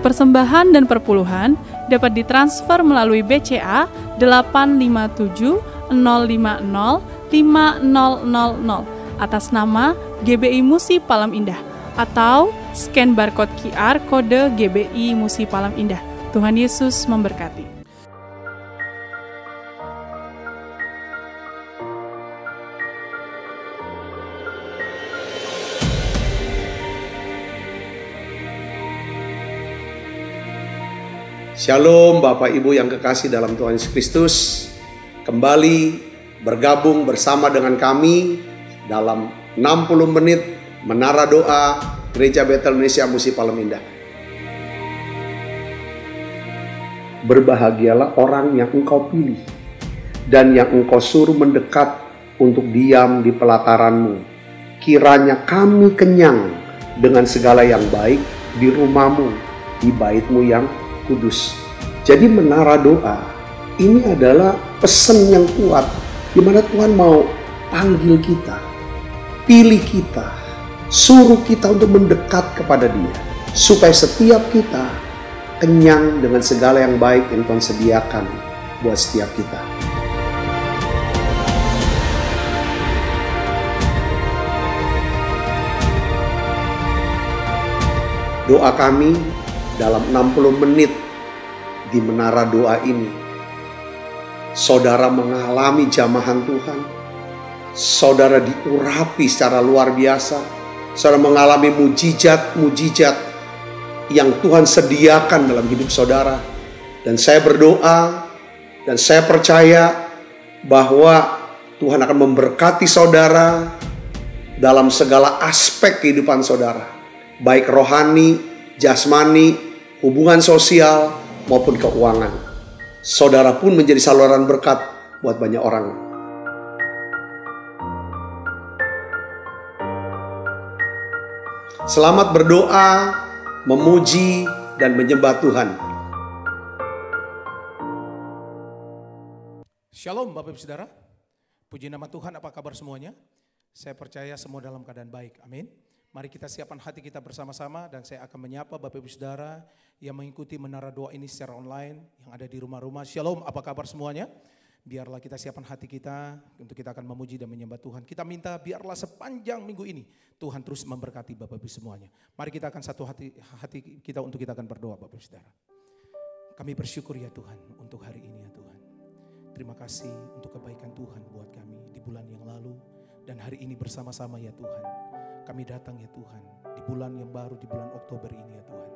persembahan dan perpuluhan dapat ditransfer melalui BCA 857 050 5000 atas nama GBI Musi Palem Indah atau scan barcode QR kode GBI Musi Palem Indah. Tuhan Yesus memberkati. Shalom Bapak Ibu yang kekasih dalam Tuhan Yesus Kristus. Kembali bergabung bersama dengan kami dalam 60 menit Menara Doa Gereja Betel Indonesia Musi Palem Indah. Berbahagialah orang yang engkau pilih dan yang engkau suruh mendekat untuk diam di pelataranmu. Kiranya kami kenyang dengan segala yang baik di rumahmu, di baitmu yang kudus. Jadi menara doa ini adalah pesan yang kuat di mana Tuhan mau panggil kita, pilih kita, suruh kita untuk mendekat kepada Dia supaya setiap kita kenyang dengan segala yang baik yang Tuhan sediakan buat setiap kita. Doa kami dalam 60 menit di menara doa ini, saudara mengalami jamahan Tuhan, saudara diurapi secara luar biasa, saudara mengalami mujizat-mujizat yang Tuhan sediakan dalam hidup saudara. Dan saya berdoa dan saya percaya bahwa Tuhan akan memberkati saudara dalam segala aspek kehidupan saudara, baik rohani, jasmani, hubungan sosial maupun keuangan. Saudara pun menjadi saluran berkat buat banyak orang. Selamat berdoa, memuji, dan menyembah Tuhan. Shalom Bapak Ibu Saudara. Puji nama Tuhan, apa kabar semuanya? Saya percaya semua dalam keadaan baik, amin. Mari kita siapkan hati kita bersama-sama dan saya akan menyapa Bapak Ibu Saudara yang mengikuti menara doa ini secara online yang ada di rumah-rumah. Shalom, apa kabar semuanya? Biarlah kita siapkan hati kita untuk kita akan memuji dan menyembah Tuhan. Kita minta biarlah sepanjang minggu ini Tuhan terus memberkati Bapak Ibu semuanya. Mari kita akan satu hati kita untuk kita akan berdoa Bapak Ibu Saudara. Kami bersyukur ya Tuhan untuk hari ini ya Tuhan. Terima kasih untuk kebaikan Tuhan buat kami di bulan yang lalu dan hari ini bersama-sama ya Tuhan. Kami datang ya Tuhan di bulan yang baru, di bulan Oktober ini ya Tuhan.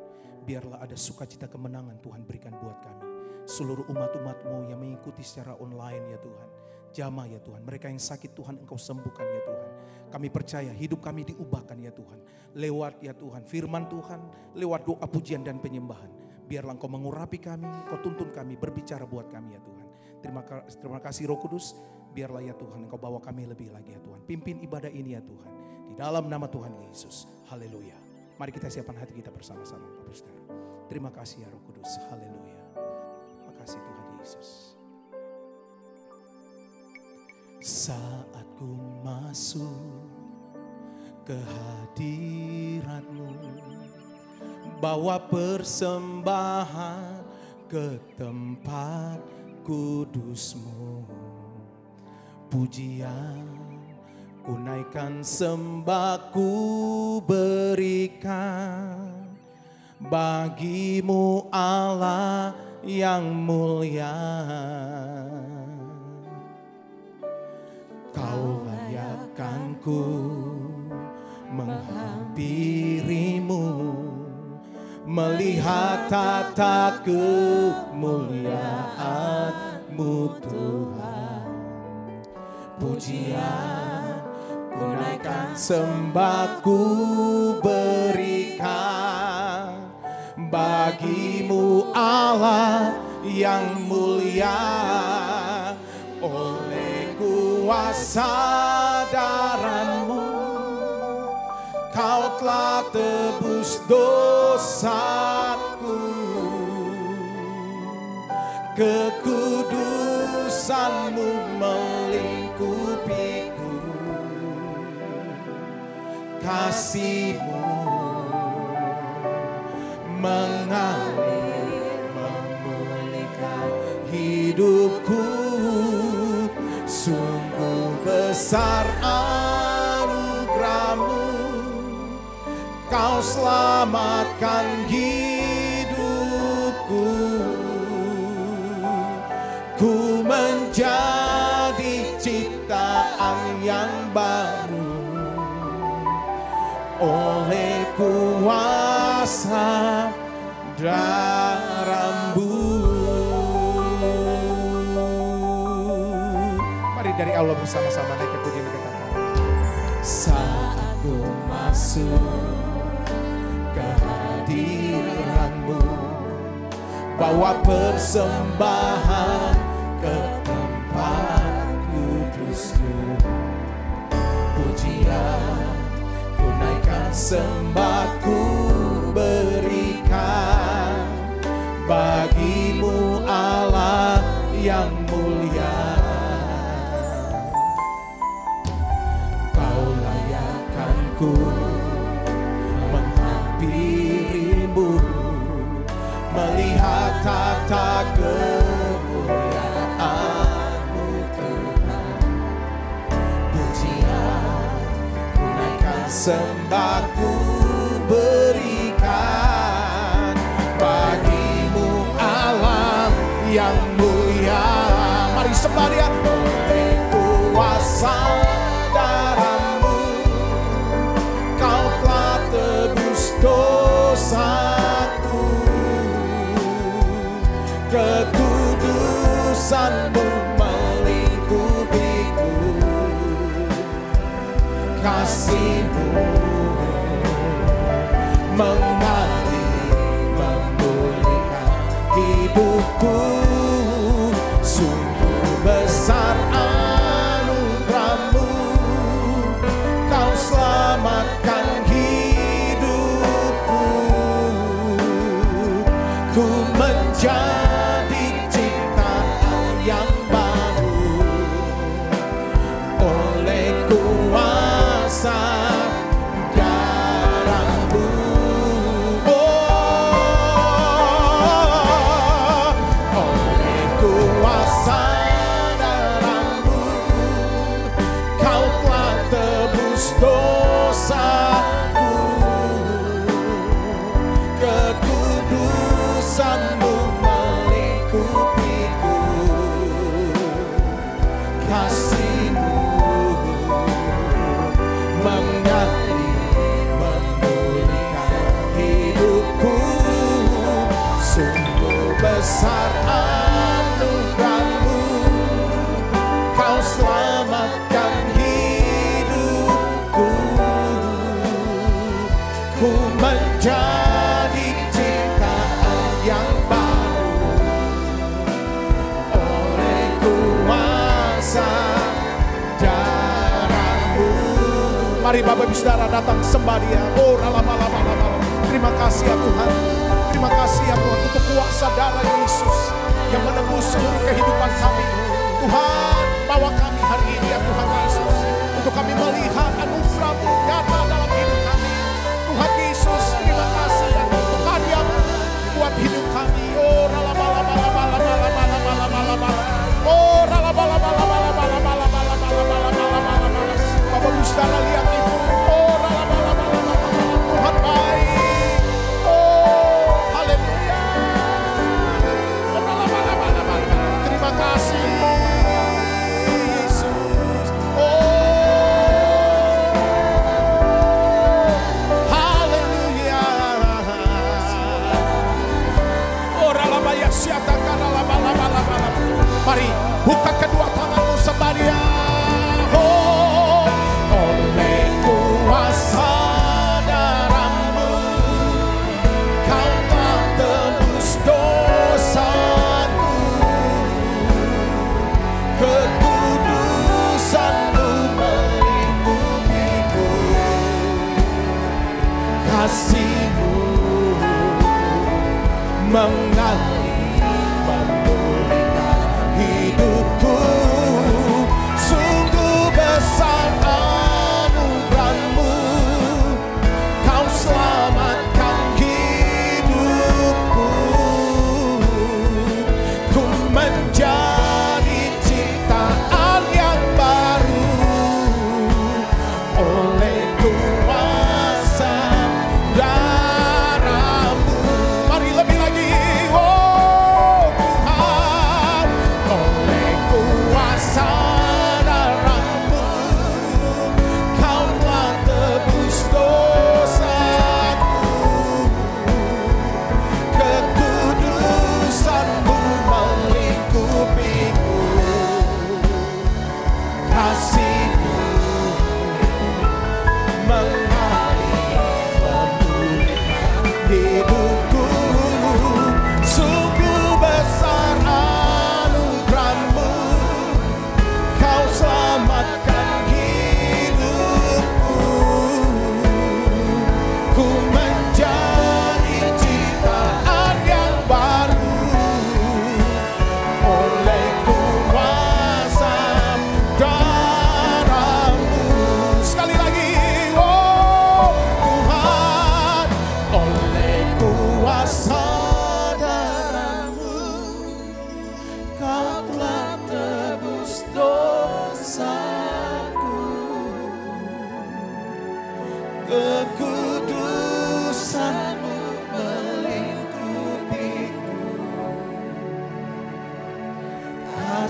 Biarlah ada sukacita kemenangan Tuhan berikan buat kami. Seluruh umat-umat-Mu yang mengikuti secara online ya Tuhan. Jamah ya Tuhan, mereka yang sakit Tuhan Engkau sembuhkan ya Tuhan. Kami percaya hidup kami diubahkan ya Tuhan. Lewat ya Tuhan firman Tuhan, lewat doa pujian dan penyembahan. Biarlah Engkau mengurapi kami, Engkau tuntun kami, berbicara buat kami ya Tuhan. Terima kasih Roh Kudus, biarlah ya Tuhan Engkau bawa kami lebih lagi ya Tuhan. Pimpin ibadah ini ya Tuhan. Di dalam nama Tuhan Yesus. Haleluya. Mari kita siapkan hati kita bersama-sama Bapak Saudara. Terima kasih ya Roh Kudus. Haleluya. Terima kasih Tuhan Yesus. Saat ku masuk ke hadirat-Mu, bawa persembahan ke tempat kudus-Mu, pujian ku naikkan, sembah ku berikan bagi-Mu Allah yang mulia. Kau layakkan ku menghampiri-Mu, melihat tata kemuliaan-Mu Tuhan. Pujian ku naikkan, sembah ku berikan bagi-Mu Allah yang mulia. Oleh kuasa darah-Mu Kau telah tebus dosaku, kekudusan-Mu melingkupiku, kasih-Mu mengalir besar anugerah-Mu, Kau selamatkan hidupku. Ku menjadi ciptaan yang baru oleh kuasa darah-Mu. Mari dari Allah bersama-sama naik ke pujian kita. Saat aku masuk ke hadirat-Mu, bawa persembahan ke tempat kudus-Mu. Pujian ku naikkan, sembah ku berikan bagi-Mu Allah yang mulia. Kau layakkan ku menghampiri-Mu, melihat tata kemuliaan-Mu Tuhan. Pujian ku naikkan, sembah ku berikan bagi-Mu Allah yang mulia. Mari sembah Dia. Oleh kuasa darah-Mu, Kau telah tebus dosaku. Kekudusan-Mu melingkupiku, kasih-Mu mengalir memulihkan hidupku. Sungguh besar anugerah-Mu, Kau selamatkan hidupku. Ku menjadi ciptaan yang baru oleh kuasa darah-Mu. Oleh kuasa darah-Mu, Kau telah tebus dosaku. Kekudusan-Mu melingkupiku, kasih-Mu mengalir memulihkan hidupku. Sungguh besar anugerah-Mu, Kau selamatkan hidupku. Ku menjadi ciptaan yang baru oleh kuasa darah-Mu. Mari Bapak Ibu Saudara datang sembah Dia. Oh, terima kasih ya Tuhan. Terima kasih ya Tuhan untuk kuasa darah Yesus yang menembus seluruh kehidupan kami. Tuhan, bawa kami hari ini ya Tuhan Yesus, untuk kami melihat anugerah-Mu nyata dalam hidup kami. Tuhan Yesus, terima kasih ya untuk karya-Mu buat hidup kami. Oh, oh, Bapak Ibu Saudara lihat itu. Oh, Tuhan baik. Oh, haleluya. Terima kasih Yesus. Oh, haleluya. Oh, ralabaya siata karalabala. Mari buka kedua tanganmu sembah Dia. Oh, oleh kuasa darah-Mu, Kau telah tebus dosaku. Kekudusan-Mu melingkupiku, kasih-Mu mengalir memulihkan hidupku. Sungguh besar anugerah-Mu, Kau selamatkan hidupku. Ku menjadi ciptaan yang baru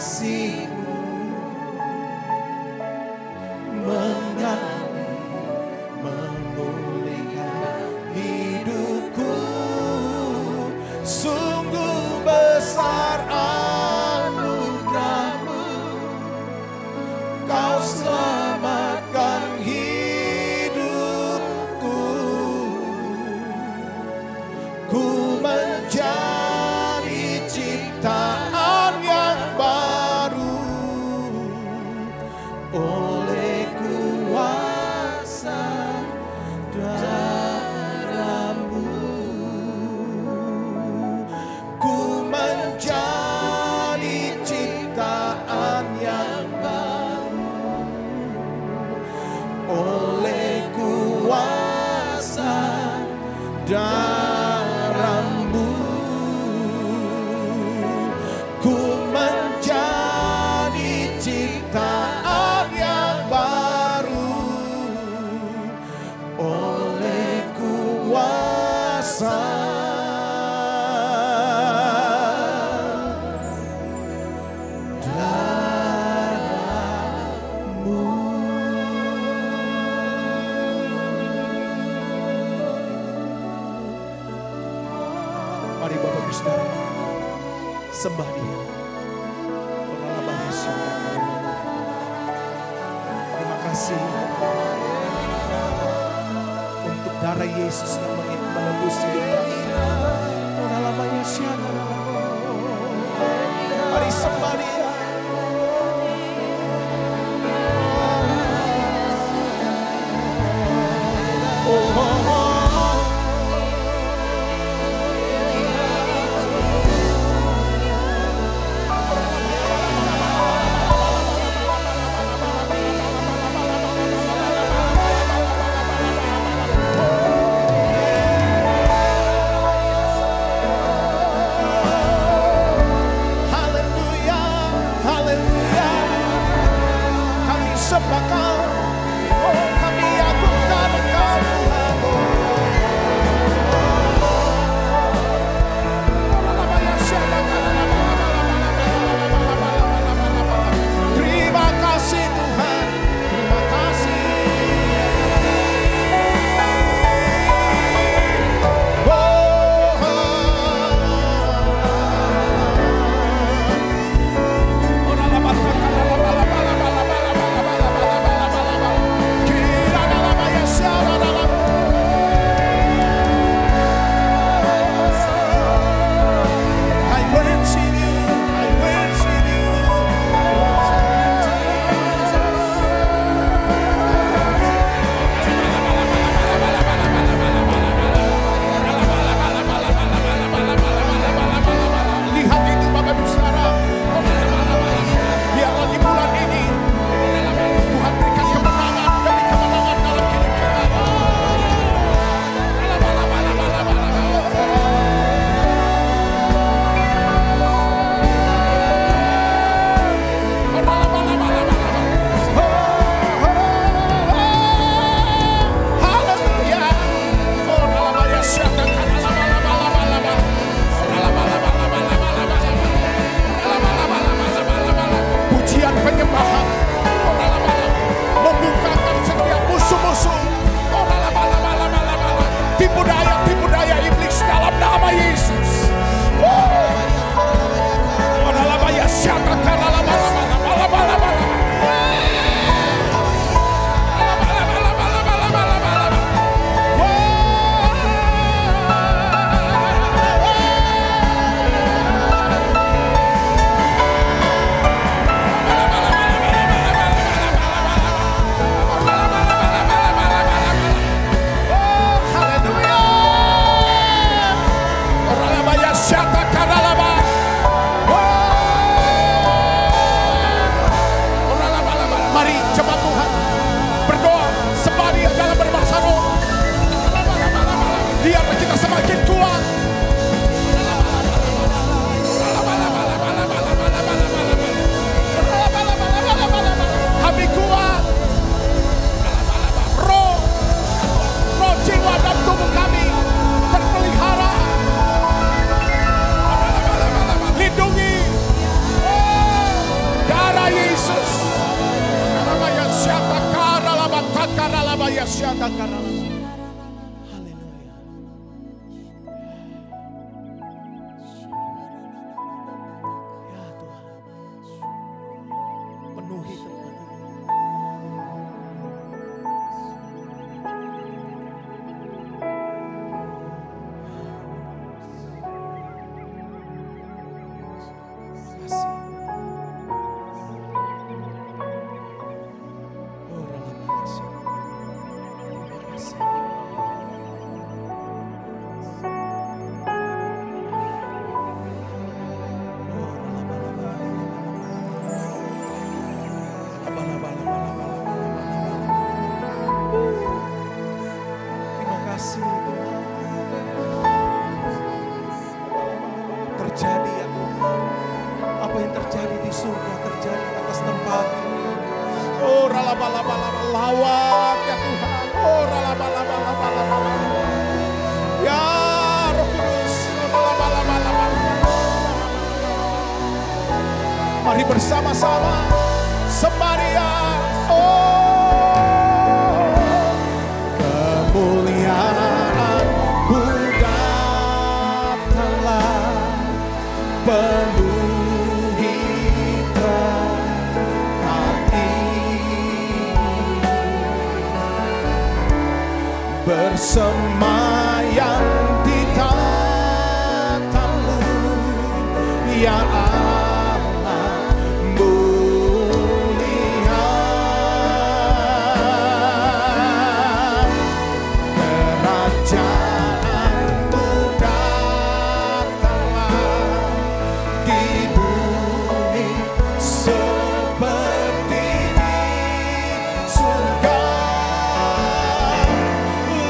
kasih-Mu mengalir, memulihkan hidupku. Sungguh besar anugerah-Mu, Kau selamatkan hidupku. Ku menjadi ciptaan yang baru oleh kuasa darah-Mu. Ku menjadi ciptaan yang baru oleh kuasa darah-Mu. Ku menjadi ciptaan yang baru oleh kuasa darah-Mu. Mari Bapak Ibu Saudara sembah Dia. Terima kasih untuk darah Yesus yang menembus hidup kami. Mari sembah Dia. Haleluya, haleluya. Kami sembah Kau, oh kami agungkan Engkau Tuhan. Terima kasih Tuhan, terima kasih. Lihat itu Bapak Ibu Saudara, biarlah di bulan ini Tuhan berikan kemenangan demi kemenangan dalam hidup kita. Haleluya. Pujian penyembahan membukakan setiap musuh-musuh, tipu daya iblis dalam nama Yesus. Mari jemaat Tuhan berdoa sembah Dia dalam berbahasa roh. Biarlah kita semakin kuat. Kami kuat. Roh jiwa dan tubuh kami terpelihara. Lindungi. surga terjadi atas tempat ini. Oh ralabalaba lawat ya Tuhan. Oh ralabalaba. Ya Roh Kudus. Ralabalaba. Mari bersama-sama sembah Dia. Oh kemuliaan-Mu datanglah penuhi tempat ini, bersemayam di tatamu ya Allah mulia. Kerajaan-Mu datanglah di bumi seperti di surga.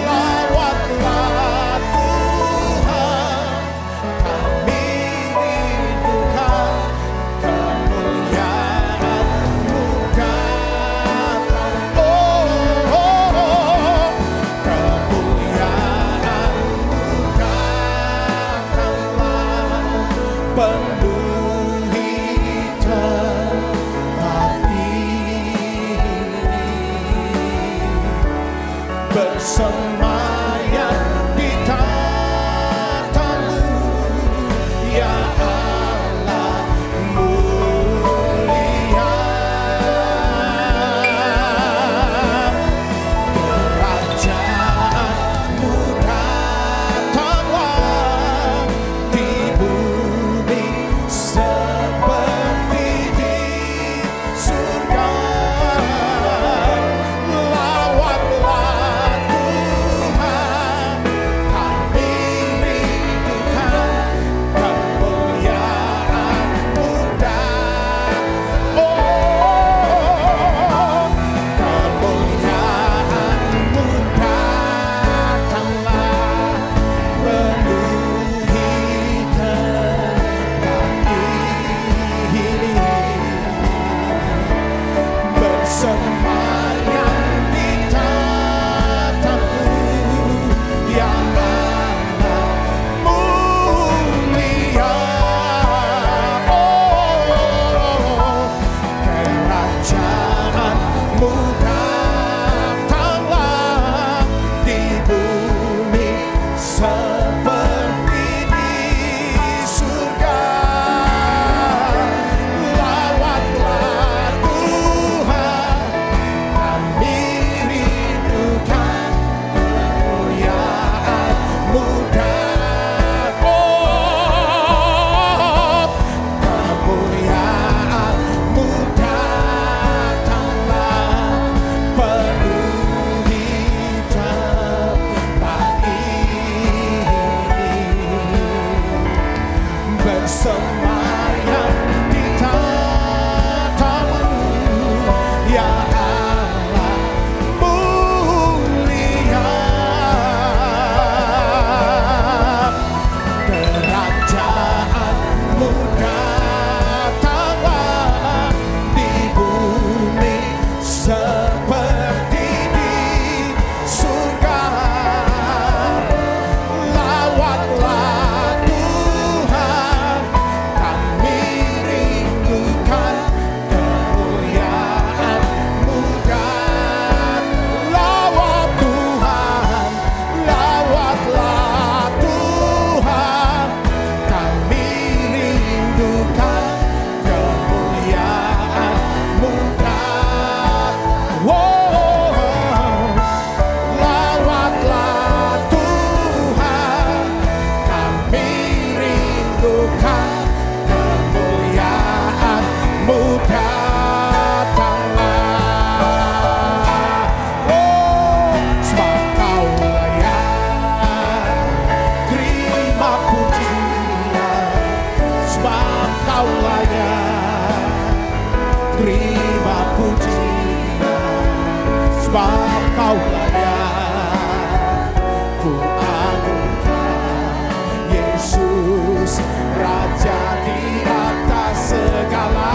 Lawatlah Tuhan, kami rindukan kemuliaan-Mu datang. Oh, kemuliaan-Mu datanglah penuhi tempat ini, bersemayam di tatamu ya Allah mulia. Kerajaan-Mu datanglah di bumi seperti di surga. Lawatlah Tuhan, kami rindukan kemuliaan-Mu datang. Oh, kemuliaan-Mu datanglah penuhi tempat ini, bersemayam di tatamu ya Allah mulia. Oh, kerajaan-Mu datanglah di bumi seperti di surga. Lawatlah Tuhan, kami rindukan kemuliaan-Mu datang. Oh, kemuliaan-Mu datanglah penuhi tempat ini, bersemayam di tatamu ya Allah mulia. Kerajaan-Mu datanglah di bumi seperti di surga. Lawatlah Tuhan, kami rindukan kemuliaan-Mu datang. Lawat Tuhan, lawatlah Tuhan, kami rindukan kemuliaan-Mu datang. Wow, lawatlah Tuhan, kami rindukan kemuliaan-Mu datanglah. Oh, sebab Kau layak terima pujian, sebab Kau layak terima pujian, sebab Kau layak ku agungkan. Yesus Raja di atas segala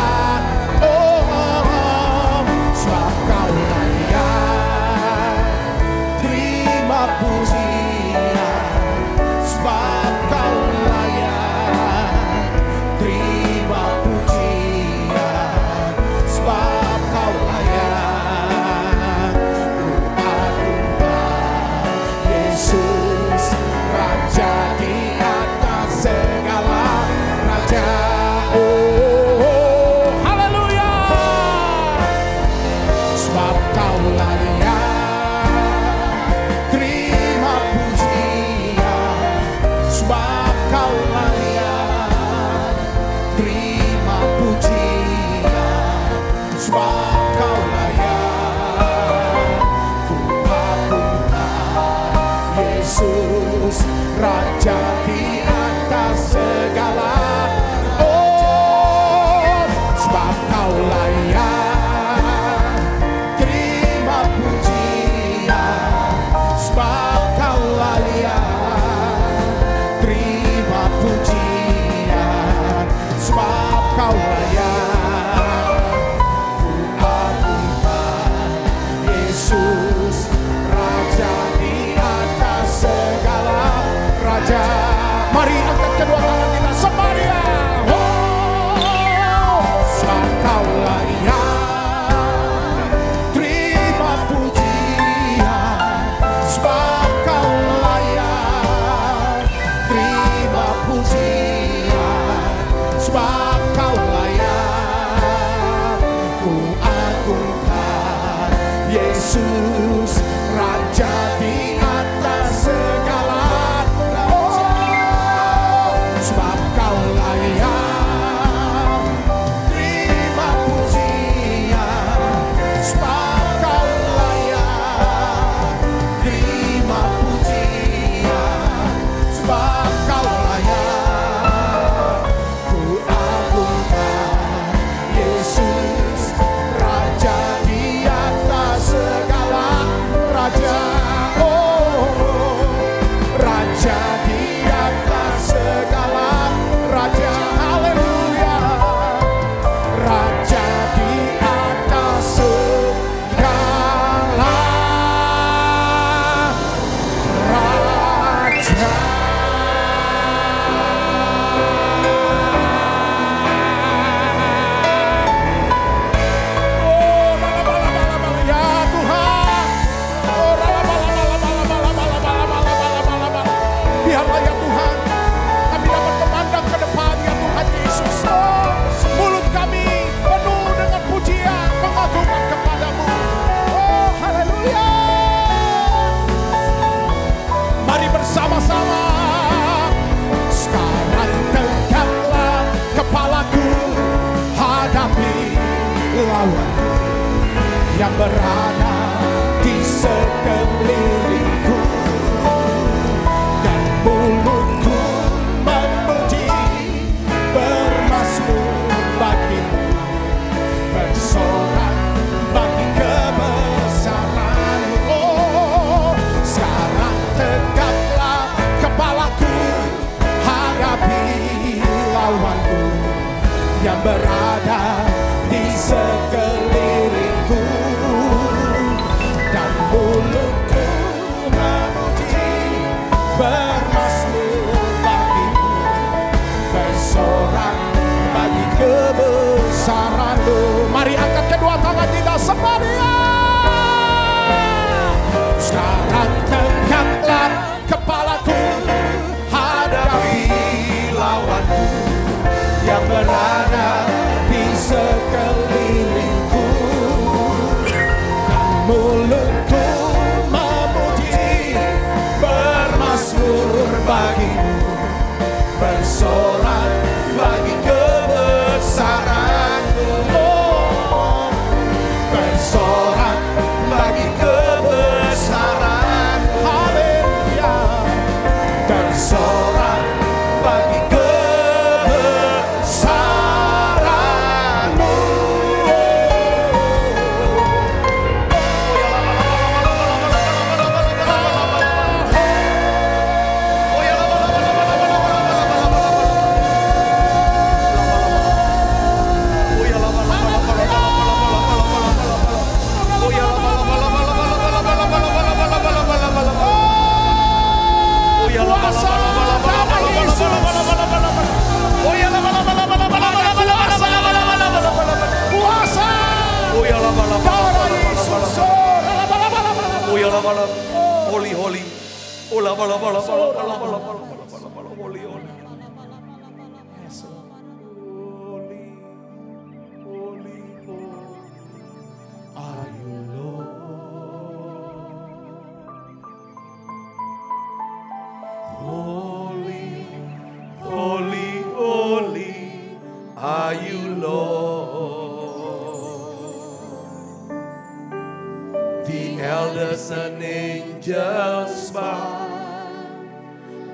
sebab Kau layak terima pujian, sebab Kau layak ku agungkan Yesus Raja di atas segala. Oh, sebab Kau layak terima pujian, sebab Kau layak terima pujian, sebab Kau layak ku agungkan Yesus Raja di atas segala raja. Mari angkat kedua tangan kita sembah Dia. Oh, sebab Kau layak terima pujian, sebab Kau layak terima pujian, sebab Kau layak ku agungkan Yesus Raja di atas segala. Oh, sebab Kau layak terima pujian, sebab Kau layak terima pujian, sebab Kau layak ku agungkan Yesus Raja di atas segala raja. Oh, Raja di atas segala raja. Haleluya. Raja di atas segala raja. Oh, bala-bala-bala-bala. Ya Tuhan. Oh, bala-bala-bala-bala-bala-bala-bala-bala-bala. Biarlah ya Tuhan, kami dapat memandang ke depan ya Tuhan Yesus. Oh, mulut kami penuh dengan pujian, pengagungan kepadamu. Oh, haleluya. Mari bersama-sama. Sekarang tegaklah kepalaku, hadapi lawan yang berada di sekelilingku, dan mulutku memuji bermazmur bagimu, bersorak bagi kebesaran-Mu. Oh, sekarang tegaklah kepalaku, hadapi lawanku yang berada di sekelilingku, dan mulutku memuji bermazmur bagimu, bersorak bagi kebesaran-Mu. Mari angkat kedua tangan kita sembah Dia. Sekarang tegaklah kepalaku, hadapi lawanku yang berada di sekelilingku, dan mulutku memuji bermazmur bagimu, bersorak bagi kebesaran-Mu. Oh, bersorak bagi kebesaran. Haleluya. Bersorak bagi kebesaran-Mu. Holy, holy. Ola bala bala bala bala bala bala bala bala holy holy. Yes. Holy, holy, holy. Are you Lord? Holy. angels bow.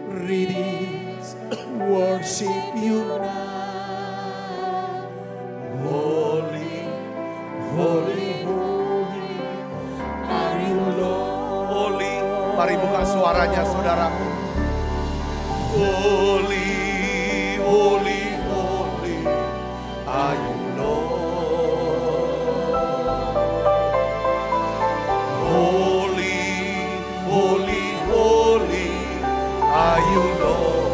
Redeems worship you now. Holy, holy, holy are you Lord. Holy, mari buka suaranya saudaraku. Holy, holy, holy are you Lord. Holy, holy, holy are you Lord.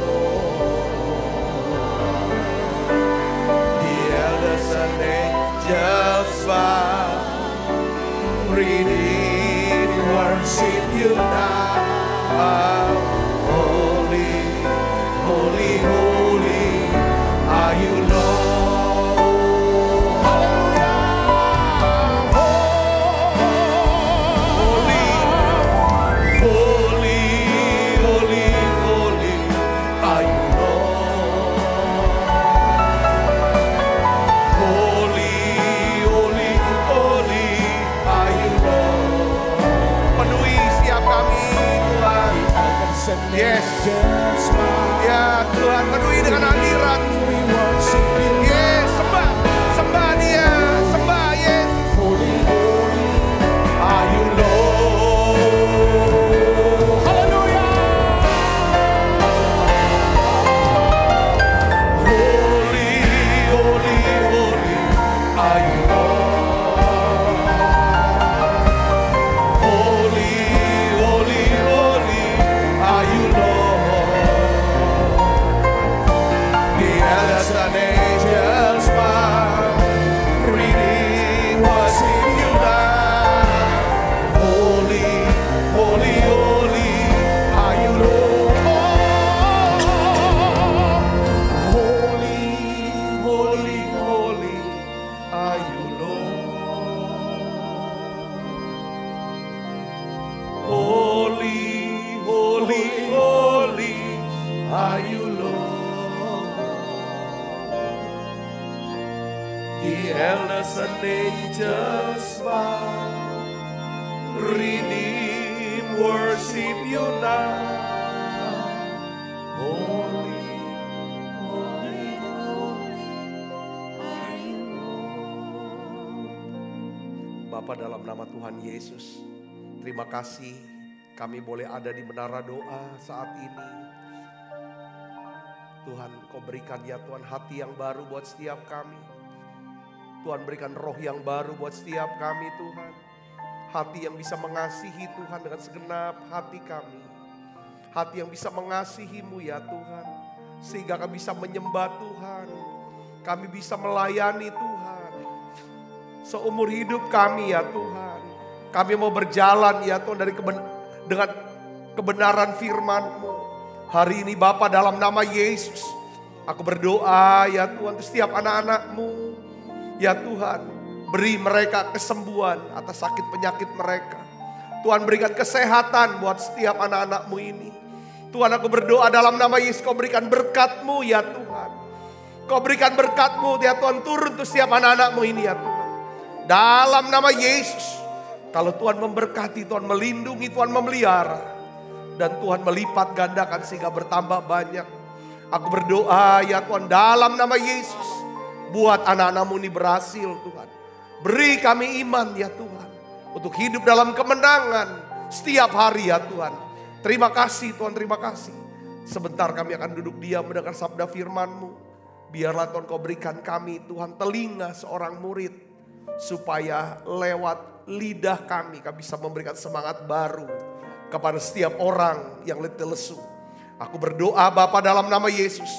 The elders and angels bow. Redeemed worship you now. Holy, holy, holy are you Lord. Hallelujah. Holy, holy, holy, holy are you Lord. Holy, holy, holy are you Lord. Penuhi setiap kami Tuhan. Yes. Ya Tuhan, penuhi dengan hadirat. Yes, sembah, sembah Dia, sembah Yesus. Are you Lord? Hallelujah. Holy, holy, holy are you Lord. Holy, holy, holy are you Lord. The elders and angels bow. Redeemed worship you now. Holy, holy, holy are you Lord. Holy, holy, holy are you Lord. Holy, holy, holy are you Lord. The elders and angels bow. Redeemed worship you now. Holy, holy, holy are you Lord. Bapa, dalam nama Tuhan Yesus, terima kasih kami boleh ada di menara doa saat ini. Tuhan, Kau berikan ya Tuhan hati yang baru buat setiap kami. Tuhan, berikan roh yang baru buat setiap kami Tuhan. Hati yang bisa mengasihi Tuhan dengan segenap hati kami. Hati yang bisa mengasihi-Mu ya Tuhan. Sehingga kami bisa menyembah Tuhan. Kami bisa melayani Tuhan. Seumur hidup kami ya Tuhan. Kami mau berjalan ya Tuhan dengan kebenaran firman-Mu. Hari ini Bapa, dalam nama Yesus, aku berdoa ya Tuhan untuk setiap anak-anak-Mu. Ya Tuhan, beri mereka kesembuhan atas sakit penyakit mereka. Tuhan, berikan kesehatan buat setiap anak-anak-Mu ini. Tuhan, aku berdoa dalam nama Yesus, Kau berikan berkat-Mu ya Tuhan. Kau berikan berkat-Mu ya Tuhan, turun untuk setiap anak-anak-Mu ini ya Tuhan. Dalam nama Yesus, kalau Tuhan memberkati, Tuhan melindungi, Tuhan memelihara. Dan Tuhan melipat gandakan sehingga bertambah banyak. Aku berdoa ya Tuhan, dalam nama Yesus, buat anak-anak-Mu ini berhasil Tuhan. Beri kami iman ya Tuhan, untuk hidup dalam kemenangan setiap hari ya Tuhan. Terima kasih Tuhan, terima kasih. Sebentar kami akan duduk diam mendengar sabda firman-Mu. Biarlah Tuhan Kau berikan kami Tuhan telinga seorang murid. Supaya lewat lidah kami bisa memberikan semangat baru kepada setiap orang yang letih lesu. Aku berdoa Bapa dalam nama Yesus.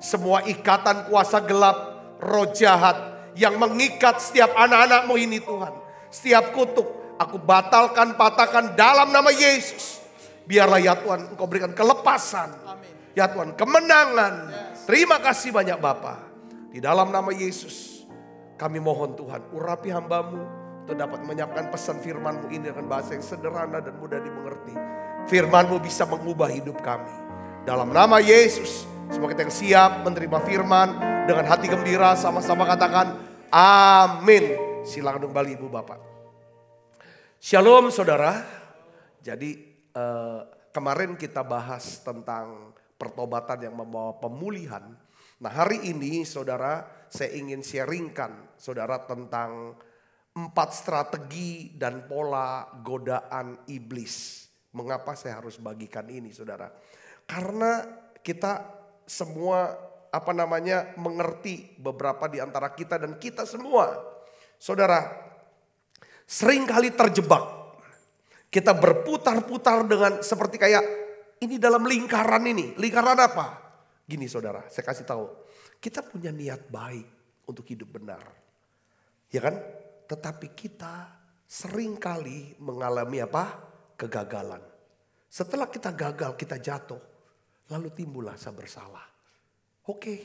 Semua ikatan kuasa gelap, roh jahat yang mengikat setiap anak-anak-Mu ini Tuhan. Setiap kutuk aku batalkan, patahkan dalam nama Yesus. Biarlah ya Tuhan Engkau berikan kelepasan. Ya Tuhan, kemenangan. Terima kasih banyak Bapa. Di dalam nama Yesus kami mohon Tuhan, urapi hamba-Mu untuk dapat menyampaikan pesan firman-Mu ini dengan bahasa yang sederhana dan mudah dimengerti. Firman-Mu bisa mengubah hidup kami. Dalam nama Yesus, semua kita yang siap menerima firman dengan hati gembira, sama-sama katakan amin. Silakan kembali Ibu Bapak. Shalom saudara. Jadi kemarin kita bahas tentang pertobatan yang membawa pemulihan. Nah hari ini saudara, saya ingin sharingkan saudara tentang 4 strategi dan pola godaan iblis. Mengapa saya harus bagikan ini saudara? Karena kita semua mengerti, beberapa di antara kita dan kita semua. Saudara, seringkali terjebak. Kita berputar-putar dengan seperti kayak ini dalam lingkaran ini. Lingkaran apa? Gini saudara, saya kasih tahu. Kita punya niat baik untuk hidup benar. Ya kan? Tetapi kita seringkali mengalami kegagalan. Setelah kita gagal, kita jatuh. Lalu timbul rasa bersalah. Oke,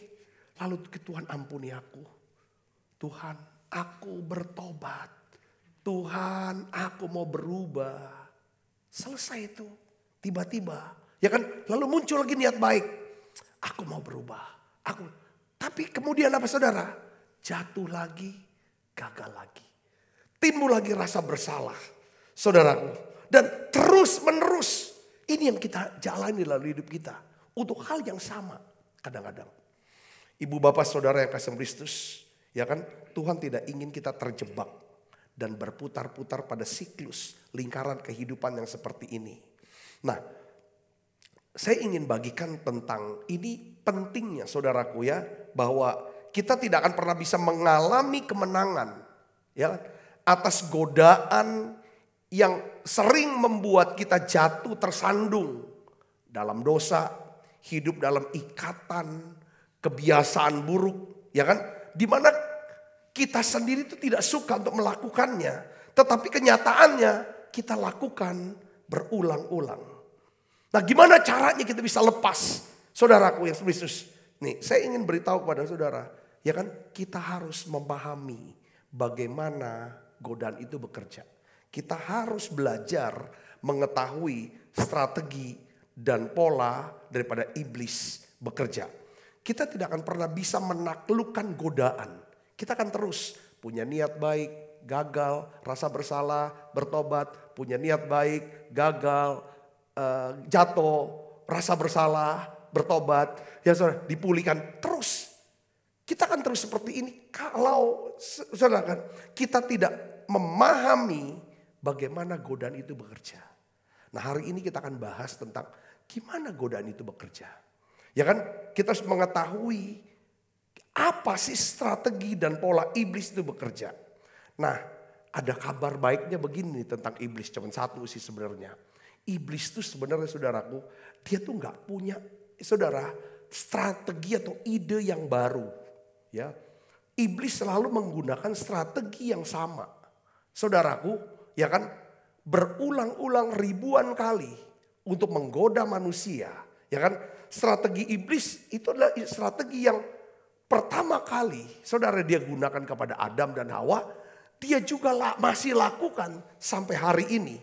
lalu Tuhan ampuni aku. Tuhan, aku bertobat. Tuhan, aku mau berubah. Selesai itu. Tiba-tiba, ya kan? Lalu muncul lagi niat baik. Aku mau berubah. Tapi kemudian apa saudara? Jatuh lagi, gagal lagi. Timbul lagi rasa bersalah. Saudaraku. Dan terus menerus. Ini yang kita jalani dalam hidup kita. Untuk hal yang sama kadang-kadang. Ibu bapak saudara yang kasih Kristus. Ya kan? Tuhan tidak ingin kita terjebak. Dan berputar-putar pada siklus lingkaran kehidupan yang seperti ini. Nah, saya ingin bagikan tentang ini pentingnya saudaraku ya. Bahwa kita tidak akan pernah bisa mengalami kemenangan. Ya, atas godaan yang sering membuat kita jatuh tersandung. Dalam dosa, hidup dalam ikatan, kebiasaan buruk. Ya kan, dimana kita sendiri itu tidak suka untuk melakukannya. Tetapi kenyataannya kita lakukan berulang-ulang. Nah gimana caranya kita bisa lepas saudaraku yang Kristus. Nih saya ingin beritahu kepada saudara. Ya kan kita harus memahami bagaimana godaan itu bekerja. Kita harus belajar mengetahui strategi dan pola daripada iblis bekerja. Kita tidak akan pernah bisa menaklukkan godaan. Kita akan terus punya niat baik, gagal, rasa bersalah, bertobat, punya niat baik, gagal, jatuh, rasa bersalah, bertobat, ya saudara, dipulihkan terus. Kita akan terus seperti ini kalau saudara kan kita tidak memahami bagaimana godaan itu bekerja. Nah hari ini kita akan bahas tentang gimana godaan itu bekerja. Ya kan kita harus mengetahui apa sih strategi dan pola iblis itu bekerja. Nah ada kabar baiknya begini tentang iblis, cuma satu sih sebenarnya. Iblis itu sebenarnya saudaraku, dia tuh gak punya saudara strategi atau ide yang baru. Ya, iblis selalu menggunakan strategi yang sama. Saudaraku, ya kan, berulang-ulang ribuan kali untuk menggoda manusia. Ya kan, strategi iblis itu adalah strategi yang pertama kali saudara dia gunakan kepada Adam dan Hawa. Dia juga masih lakukan sampai hari ini.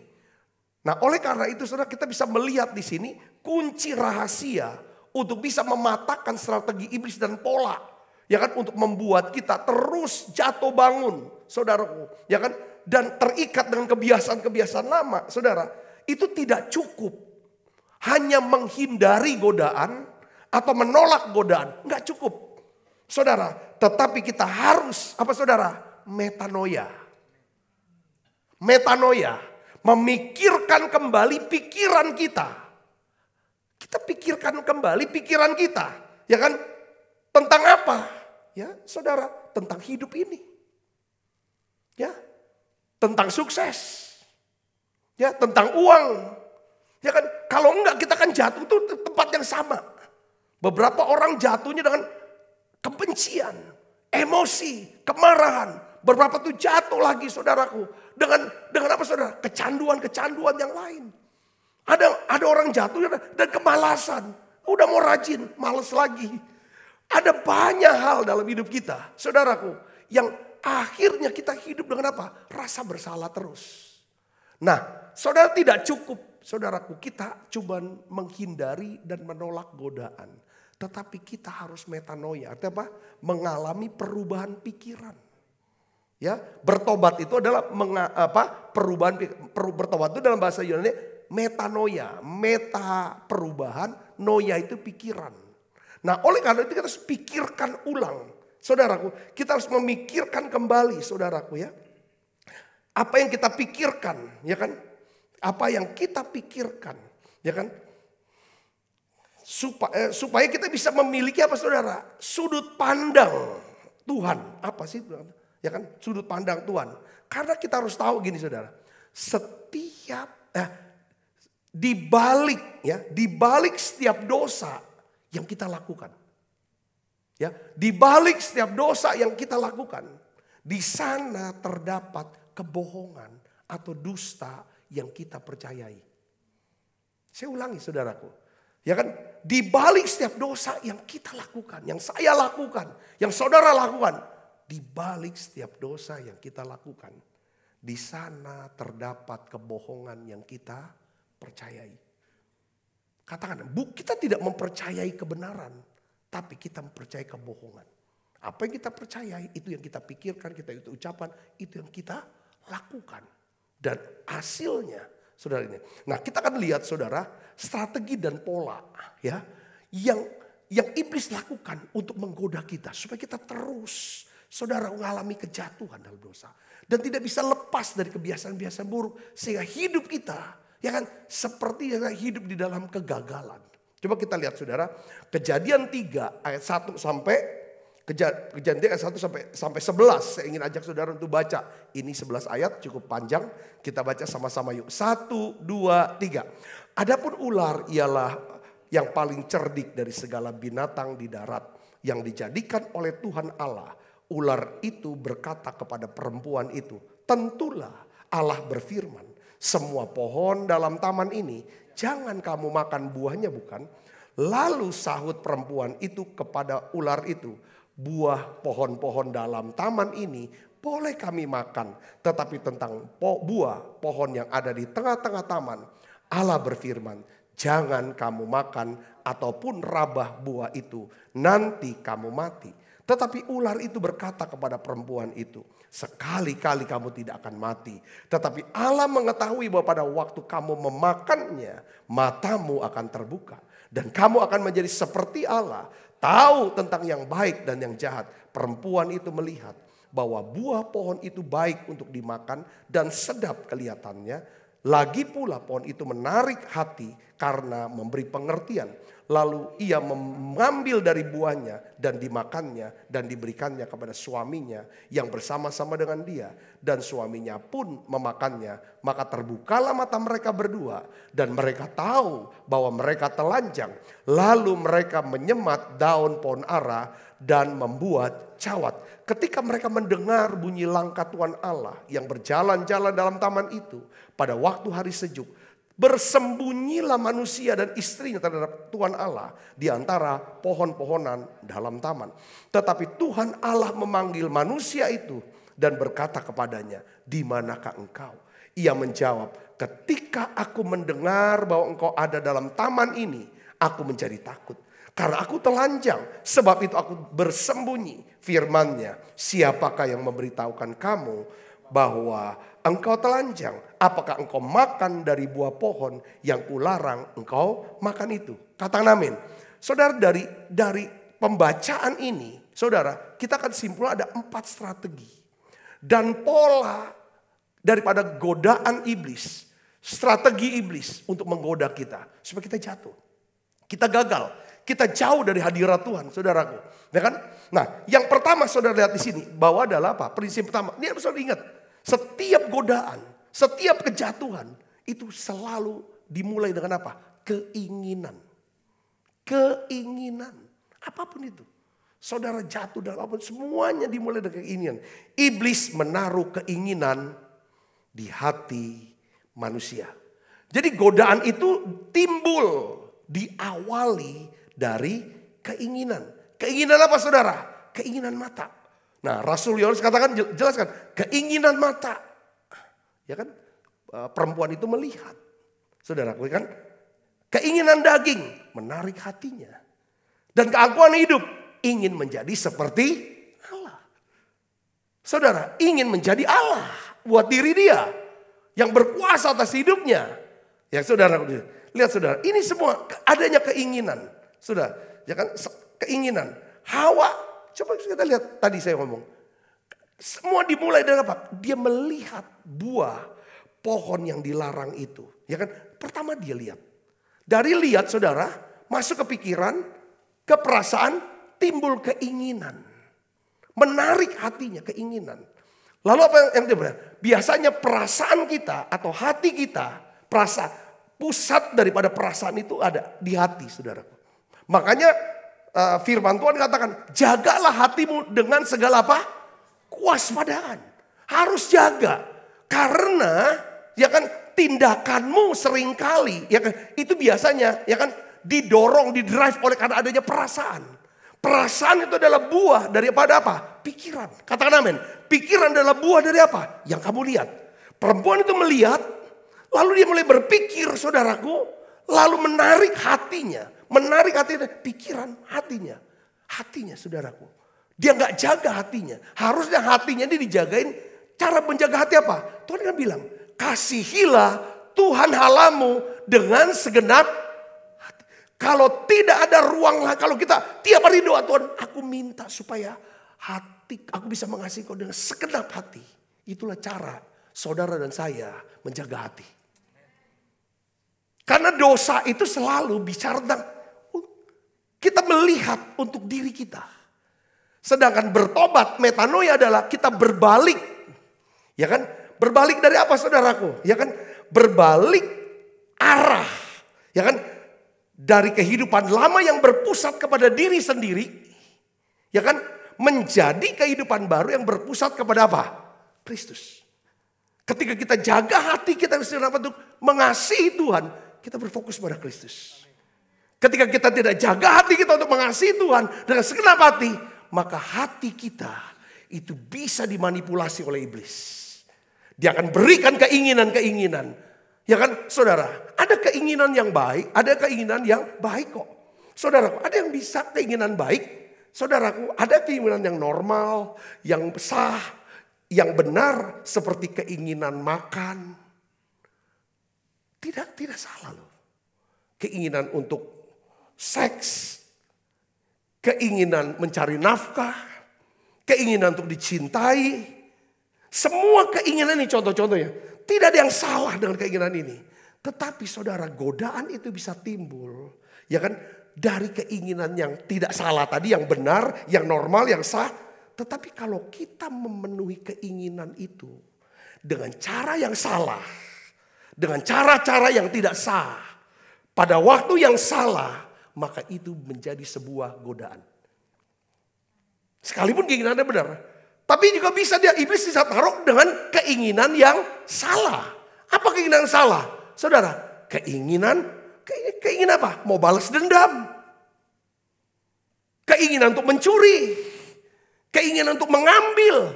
Nah oleh karena itu saudara kita bisa melihat di sini kunci rahasia untuk bisa mematahkan strategi iblis dan pola. Ya kan untuk membuat kita terus jatuh bangun saudaraku. Ya kan dan terikat dengan kebiasaan-kebiasaan lama saudara. Itu tidak cukup hanya menghindari godaan atau menolak godaan. Enggak cukup saudara. Tetapi kita harus apa saudara? Metanoia. Metanoia. Memikirkan kembali pikiran kita. Kita pikirkan kembali pikiran kita. Ya kan? Tentang apa? Ya saudara, tentang hidup ini. Ya, tentang sukses. Ya, tentang uang. Ya kan? Kalau enggak kita kan jatuh tuh tempat yang sama. Beberapa orang jatuhnya dengan kebencian, emosi, kemarahan. Beberapa tuh jatuh lagi saudaraku. Dengan apa saudara? Kecanduan-kecanduan yang lain. Ada orang jatuh dan kemalasan. Udah mau rajin, males lagi. Ada banyak hal dalam hidup kita, saudaraku. Yang akhirnya kita hidup dengan apa? Rasa bersalah terus. Nah, saudara tidak cukup. Saudaraku, kita cuma menghindari dan menolak godaan. Tetapi kita harus metanoia. Artinya apa? Mengalami perubahan pikiran. Ya, bertobat itu adalah perubahan. Bertobat itu dalam bahasa Yunani metanoia, meta perubahan, noia itu pikiran. Nah oleh karena itu kita harus pikirkan ulang. Saudaraku, kita harus memikirkan kembali saudaraku ya. Apa yang kita pikirkan, ya kan? Apa yang kita pikirkan, ya kan? Supaya kita bisa memiliki apa saudara? Sudut pandang Tuhan. Apa sih? Ya kan? Sudut pandang Tuhan. Karena kita harus tahu gini saudara. Setiap di balik setiap dosa yang kita lakukan. Ya, di balik setiap dosa yang kita lakukan, di sana terdapat kebohongan atau dusta yang kita percayai. Saya ulangi saudaraku. Ya kan, di balik setiap dosa yang kita lakukan, yang saya lakukan, yang saudara lakukan, di balik setiap dosa yang kita lakukan, di sana terdapat kebohongan yang kita percayai. Katakan, kita tidak mempercayai kebenaran, tapi kita mempercayai kebohongan. Apa yang kita percayai, itu yang kita pikirkan, kita itu ucapan, itu yang kita lakukan. Dan hasilnya, saudara ini. Nah kita akan lihat saudara, strategi dan pola ya yang iblis lakukan untuk menggoda kita. Supaya kita terus, saudara, mengalami kejatuhan dalam dosa. Dan tidak bisa lepas dari kebiasaan-kebiasaan buruk. Sehingga hidup kita, ya kan, seperti hidup di dalam kegagalan. Coba kita lihat saudara, Kejadian 3 ayat 1 sampai Kejadian 1 sampai 11. Saya ingin ajak saudara untuk baca. Ini 11 ayat cukup panjang. Kita baca sama-sama yuk. 1, 2, 3. Adapun ular ialah yang paling cerdik dari segala binatang di darat yang dijadikan oleh Tuhan Allah. Ular itu berkata kepada perempuan itu, tentulah Allah berfirman, semua pohon dalam taman ini jangan kamu makan buahnya bukan? Lalu sahut perempuan itu kepada ular itu, buah pohon-pohon dalam taman ini boleh kami makan. Tetapi tentang buah pohon yang ada di tengah-tengah taman, Allah berfirman, jangan kamu makan ataupun rabah buah itu, nanti kamu mati. Tetapi ular itu berkata kepada perempuan itu, sekali-kali kamu tidak akan mati. Tetapi Allah mengetahui bahwa pada waktu kamu memakannya, matamu akan terbuka. Dan kamu akan menjadi seperti Allah, tahu tentang yang baik dan yang jahat. Perempuan itu melihat bahwa buah pohon itu baik untuk dimakan dan sedap kelihatannya. Lagi pula pohon itu menarik hati karena memberi pengertian. Lalu ia mengambil dari buahnya dan dimakannya dan diberikannya kepada suaminya yang bersama-sama dengan dia. Dan suaminya pun memakannya. Maka terbukalah mata mereka berdua dan mereka tahu bahwa mereka telanjang. Lalu mereka menyemat daun pohon ara dan membuat cawat. Ketika mereka mendengar bunyi langkah Tuhan Allah yang berjalan-jalan dalam taman itu pada waktu hari sejuk, bersembunyilah manusia dan istrinya terhadap Tuhan Allah di antara pohon-pohonan dalam taman. Tetapi Tuhan Allah memanggil manusia itu dan berkata kepadanya, di manakah engkau? Ia menjawab, ketika aku mendengar bahwa engkau ada dalam taman ini, aku menjadi takut. Karena aku telanjang, sebab itu aku bersembunyi. Firman-Nya, siapakah yang memberitahukan kamu bahwa engkau telanjang? Apakah engkau makan dari buah pohon yang kularang engkau makan itu? Katakan amin. Saudara, dari pembacaan ini, saudara, kita akan simpulkan ada 4 strategi. Dan pola daripada godaan iblis, strategi iblis untuk menggoda kita. Supaya kita jatuh, kita gagal, kita jauh dari hadirat Tuhan, saudaraku. Ya kan? Nah, yang pertama saudara lihat di sini, bahwa adalah apa? Prinsip pertama, ini harus saudara ingat. Setiap godaan, setiap kejatuhan itu selalu dimulai dengan apa? Keinginan. Keinginan. Apapun itu. Saudara jatuh dalam apapun, semuanya dimulai dengan keinginan. Iblis menaruh keinginan di hati manusia. Jadi godaan itu timbul, diawali dari keinginan. Keinginan apa saudara? Keinginan mata. Nah, Rasul Yohanes katakan, jelaskan, keinginan mata. Ya kan? Perempuan itu melihat. Saudara, kan? Keinginan daging menarik hatinya. Dan keangkuhan hidup ingin menjadi seperti Allah. Saudara, ingin menjadi Allah buat diri dia yang berkuasa atas hidupnya. Ya saudara, lihat saudara, ini semua adanya keinginan. Saudara, ya kan, keinginan. Hawa, coba kita lihat tadi saya ngomong. Semua dimulai dari apa? Dia melihat buah pohon yang dilarang itu. Ya kan, pertama dia lihat. Dari lihat saudara, masuk ke pikiran, ke perasaan, timbul keinginan. Menarik hatinya, keinginan. Lalu apa yang dia bilang? Biasanya perasaan kita atau hati kita, pusat daripada perasaan itu ada di hati, saudara. Makanya firman Tuhan katakan, jagalah hatimu dengan segala apa? Kewaspadaan. Harus jaga. Karena ya kan tindakanmu seringkali ya kan itu biasanya ya kan didorong, didrive oleh karena adanya perasaan. Perasaan itu adalah buah daripada apa? Pikiran. Katakan amin. Pikiran adalah buah dari apa? Yang kamu lihat. Perempuan itu melihat, lalu dia mulai berpikir, saudaraku, lalu menarik hatinya. Menarik hatinya, pikiran hatinya. Hatinya, saudaraku. Dia nggak jaga hatinya. Harusnya hatinya ini dijagain. Cara menjaga hati apa? Tuhan kan bilang, kasihilah Tuhan Allahmu dengan segenap hati. Kalau tidak ada ruang, kalau kita tiap hari doa, Tuhan, aku minta supaya hati, aku bisa mengasihi kau dengan segenap hati. Itulah cara saudara dan saya menjaga hati. Karena dosa itu selalu bicara tentang kita melihat untuk diri kita. Sedangkan bertobat, metanoia adalah kita berbalik. Ya kan? Berbalik dari apa saudaraku? Ya kan? Berbalik arah. Ya kan? Dari kehidupan lama yang berpusat kepada diri sendiri. Ya kan? Menjadi kehidupan baru yang berpusat kepada apa? Kristus. Ketika kita jaga hati kita untuk mengasihi Tuhan, kita berfokus pada Kristus. Ketika kita tidak jaga hati kita untuk mengasihi Tuhan dengan segenap hati, maka hati kita itu bisa dimanipulasi oleh iblis. Dia akan berikan keinginan-keinginan. Ya kan saudara, ada keinginan yang baik, ada keinginan yang baik kok. Saudaraku, ada yang bisa keinginan baik. Saudaraku, ada keinginan yang normal, yang sah, yang benar seperti keinginan makan. Tidak salah loh. Keinginan untuk seks, keinginan mencari nafkah, keinginan untuk dicintai. Semua keinginan ini contoh-contohnya. Tidak ada yang salah dengan keinginan ini. Tetapi saudara, godaan itu bisa timbul. Ya kan? Dari keinginan yang tidak salah tadi, yang benar, yang normal, yang sah. Tetapi kalau kita memenuhi keinginan itu dengan cara yang salah, dengan cara-cara yang tidak sah, pada waktu yang salah, maka itu menjadi sebuah godaan. Sekalipun keinginannya benar. Tapi juga bisa iblis bisa taruh dengan keinginan yang salah. Apa keinginan salah? Saudara, keinginan apa? Mau balas dendam. Keinginan untuk mencuri. Keinginan untuk mengambil.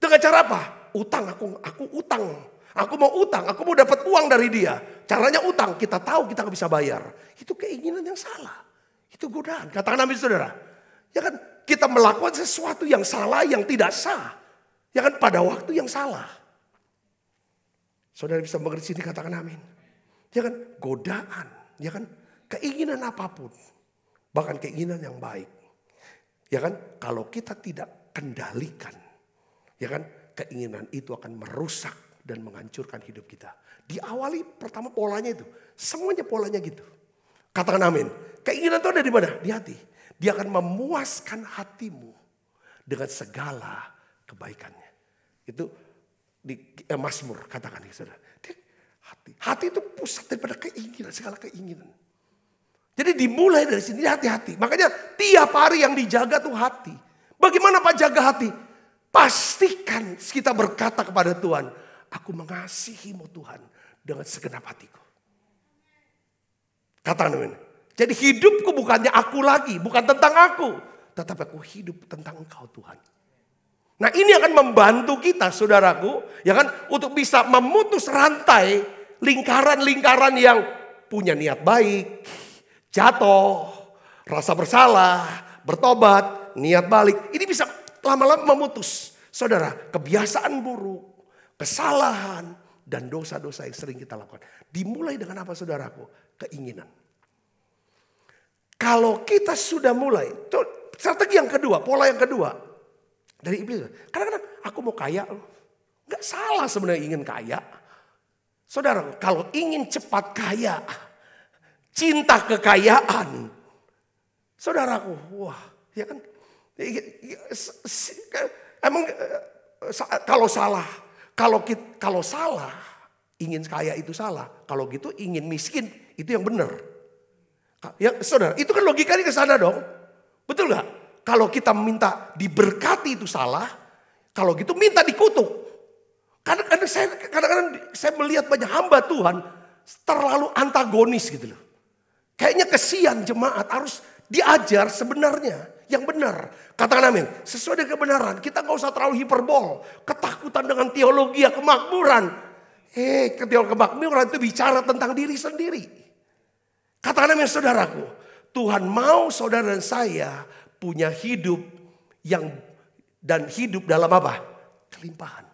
Dengan cara apa? Utang, aku utang. Aku mau utang, aku mau dapat uang dari dia. Caranya utang, kita tahu kita gak bisa bayar. Itu keinginan yang salah. Itu godaan. Katakan amin saudara. Ya kan? Kita melakukan sesuatu yang salah, yang tidak sah. Ya kan? Pada waktu yang salah. Saudara bisa mengerti sini, katakan amin. Ya kan? Godaan. Ya kan? Keinginan apapun. Bahkan keinginan yang baik. Ya kan? Kalau kita tidak kendalikan. Ya kan? Keinginan itu akan merusak dan menghancurkan hidup kita. Diawali pertama polanya itu. Semuanya polanya gitu. Katakan amin. Keinginan itu ada di mana? Di hati. Dia akan memuaskan hatimu dengan segala kebaikannya. Itu di Mazmur katakan ya saudara. Hati itu pusat daripada keinginan, segala keinginan. Jadi dimulai dari sini, hati-hati. Makanya tiap hari yang dijaga tuh hati. Bagaimana Pak jaga hati? Pastikan kita berkata kepada Tuhan, aku mengasihimu Tuhan dengan segenap hatiku. Katakan amin. Jadi hidupku bukannya aku lagi, bukan tentang aku. Tetapi aku hidup tentang Engkau Tuhan. Nah ini akan membantu kita saudaraku. Ya kan, untuk bisa memutus rantai lingkaran-lingkaran yang punya niat baik. Jatuh, rasa bersalah, bertobat, niat balik. Ini bisa lama-lama memutus. Saudara, kebiasaan buruk, kesalahan, dan dosa-dosa yang sering kita lakukan. Dimulai dengan apa saudaraku? Keinginan. Kalau kita sudah mulai, strategi yang kedua, pola yang kedua dari iblis. Kadang-kadang aku mau kaya, nggak salah sebenarnya ingin kaya. Saudara, kalau ingin cepat kaya, cinta kekayaan, saudaraku, wah, ya kan? Emang kalau salah, kalau salah, ingin kaya itu salah. Kalau gitu ingin miskin itu yang benar. Ya, saudara, itu kan logikanya ke sana dong. Betul nggak? Kalau kita minta diberkati itu salah, kalau gitu minta dikutuk. Kadang-kadang saya melihat banyak hamba Tuhan terlalu antagonis gitu loh. Kayaknya kesian jemaat harus diajar sebenarnya yang benar. Katakan amin. Sesuai dengan kebenaran. Kita gak usah terlalu hiperbol. Ketakutan dengan teologi kemakmuran. Teologi kemakmuran itu bicara tentang diri sendiri. Katakan amin saudaraku. Tuhan mau saudara dan saya punya hidup dan hidup dalam apa? Kelimpahan.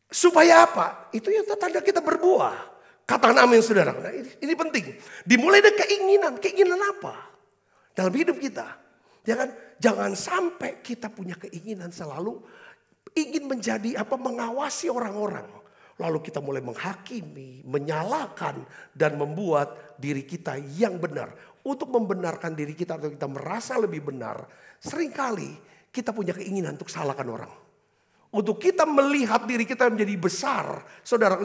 Supaya apa? Itu yang tanda kita berbuah. Katakan amin saudara. Nah, ini penting. Dimulai dari keinginan. Keinginan apa? Dalam hidup kita. Ya kan? Jangan sampai kita punya keinginan selalu ingin menjadi mengawasi orang-orang. Lalu kita mulai menghakimi, menyalahkan dan membuat diri kita yang benar. Untuk membenarkan diri kita atau kita merasa lebih benar. Seringkali kita punya keinginan untuk salahkan orang. Untuk kita melihat diri kita menjadi besar. Saudara,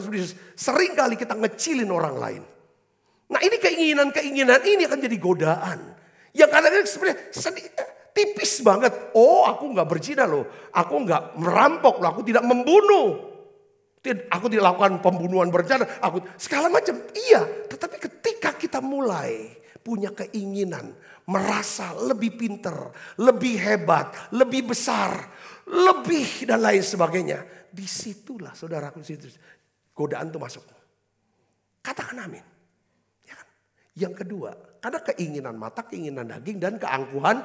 seringkali kita ngecilin orang lain. Nah ini keinginan ini akan jadi godaan. Yang kadang-kadang sebenarnya tipis banget. Oh aku gak berzina loh. Aku gak merampok loh. Aku tidak membunuh. Aku tidak lakukan pembunuhan berencana. Segala macam. Iya. Tetapi ketika kita mulai punya keinginan. Merasa lebih pinter. Lebih hebat. Lebih besar. Lebih dan lain sebagainya. Disitulah saudaraku. Godaan itu masuk. Katakan amin. Ya kan? Yang kedua. Karena keinginan mata, keinginan daging dan keangkuhan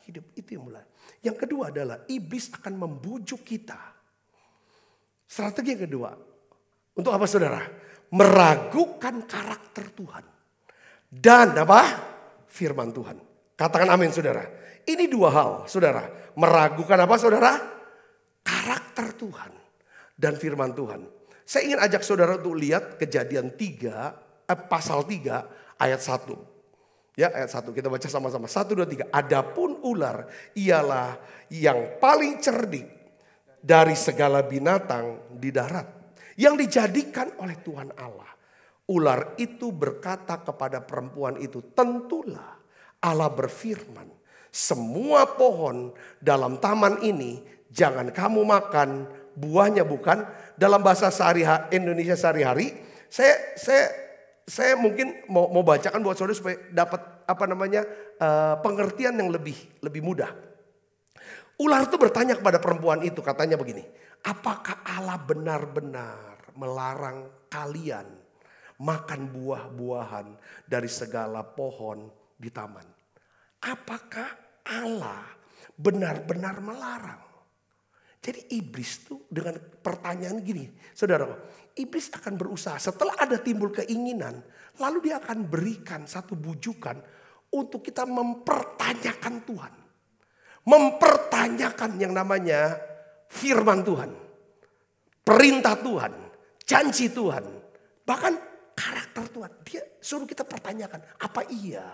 hidup. Itu yang mulai. Yang kedua adalah iblis akan membujuk kita. Strategi yang kedua. Untuk apa saudara? Meragukan karakter Tuhan. Dan apa? Firman Tuhan. Katakan amin saudara. Ini dua hal saudara. Meragukan apa saudara? Karakter Tuhan. Dan firman Tuhan. Saya ingin ajak saudara untuk lihat Kejadian 3, pasal 3 ayat 1. Ya ayat 1 kita baca sama-sama. 1, 2, 3. Adapun ular ialah yang paling cerdik dari segala binatang di darat. Yang dijadikan oleh Tuhan Allah. Ular itu berkata kepada perempuan itu, tentulah Allah berfirman. Semua pohon dalam taman ini jangan kamu makan buahnya, bukan? Dalam bahasa Indonesia sehari-hari. Saya mungkin mau bacakan buat saudara supaya dapat pengertian yang lebih mudah. Ular itu bertanya kepada perempuan itu, katanya begini. Apakah Allah benar-benar melarang kalian makan buah-buahan dari segala pohon di taman? Apakah Allah benar-benar melarang? Jadi iblis tuh dengan pertanyaan gini, saudara, iblis akan berusaha setelah ada timbul keinginan, lalu dia akan berikan satu bujukan untuk kita mempertanyakan Tuhan. Mempertanyakan yang namanya firman Tuhan. Perintah Tuhan, janji Tuhan, bahkan karakter Tuhan. Dia suruh kita pertanyakan, apa iya?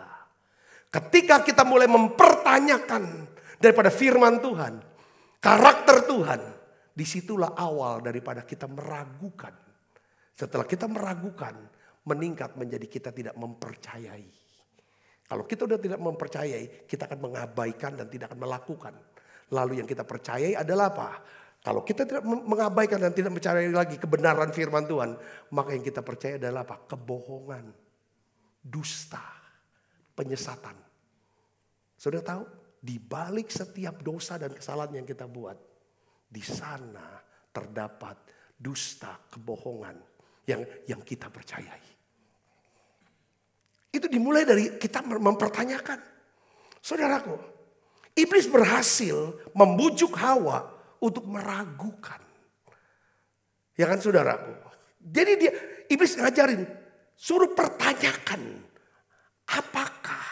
Ketika kita mulai mempertanyakan daripada firman Tuhan, karakter Tuhan, disitulah awal daripada kita meragukan. Setelah kita meragukan, meningkat menjadi kita tidak mempercayai. Kalau kita sudah tidak mempercayai, kita akan mengabaikan dan tidak akan melakukan. Lalu yang kita percayai adalah apa? Kalau kita tidak mengabaikan dan tidak percayai lagi kebenaran firman Tuhan, maka yang kita percaya adalah apa? Kebohongan, dusta, penyesatan. Sudah tahu? Di balik setiap dosa dan kesalahan yang kita buat, di sana terdapat dusta, kebohongan yang kita percayai. Itu dimulai dari kita mempertanyakan. Saudaraku, iblis berhasil membujuk Hawa untuk meragukan. Ya kan saudaraku. Jadi iblis ngajarin, suruh pertanyakan apakah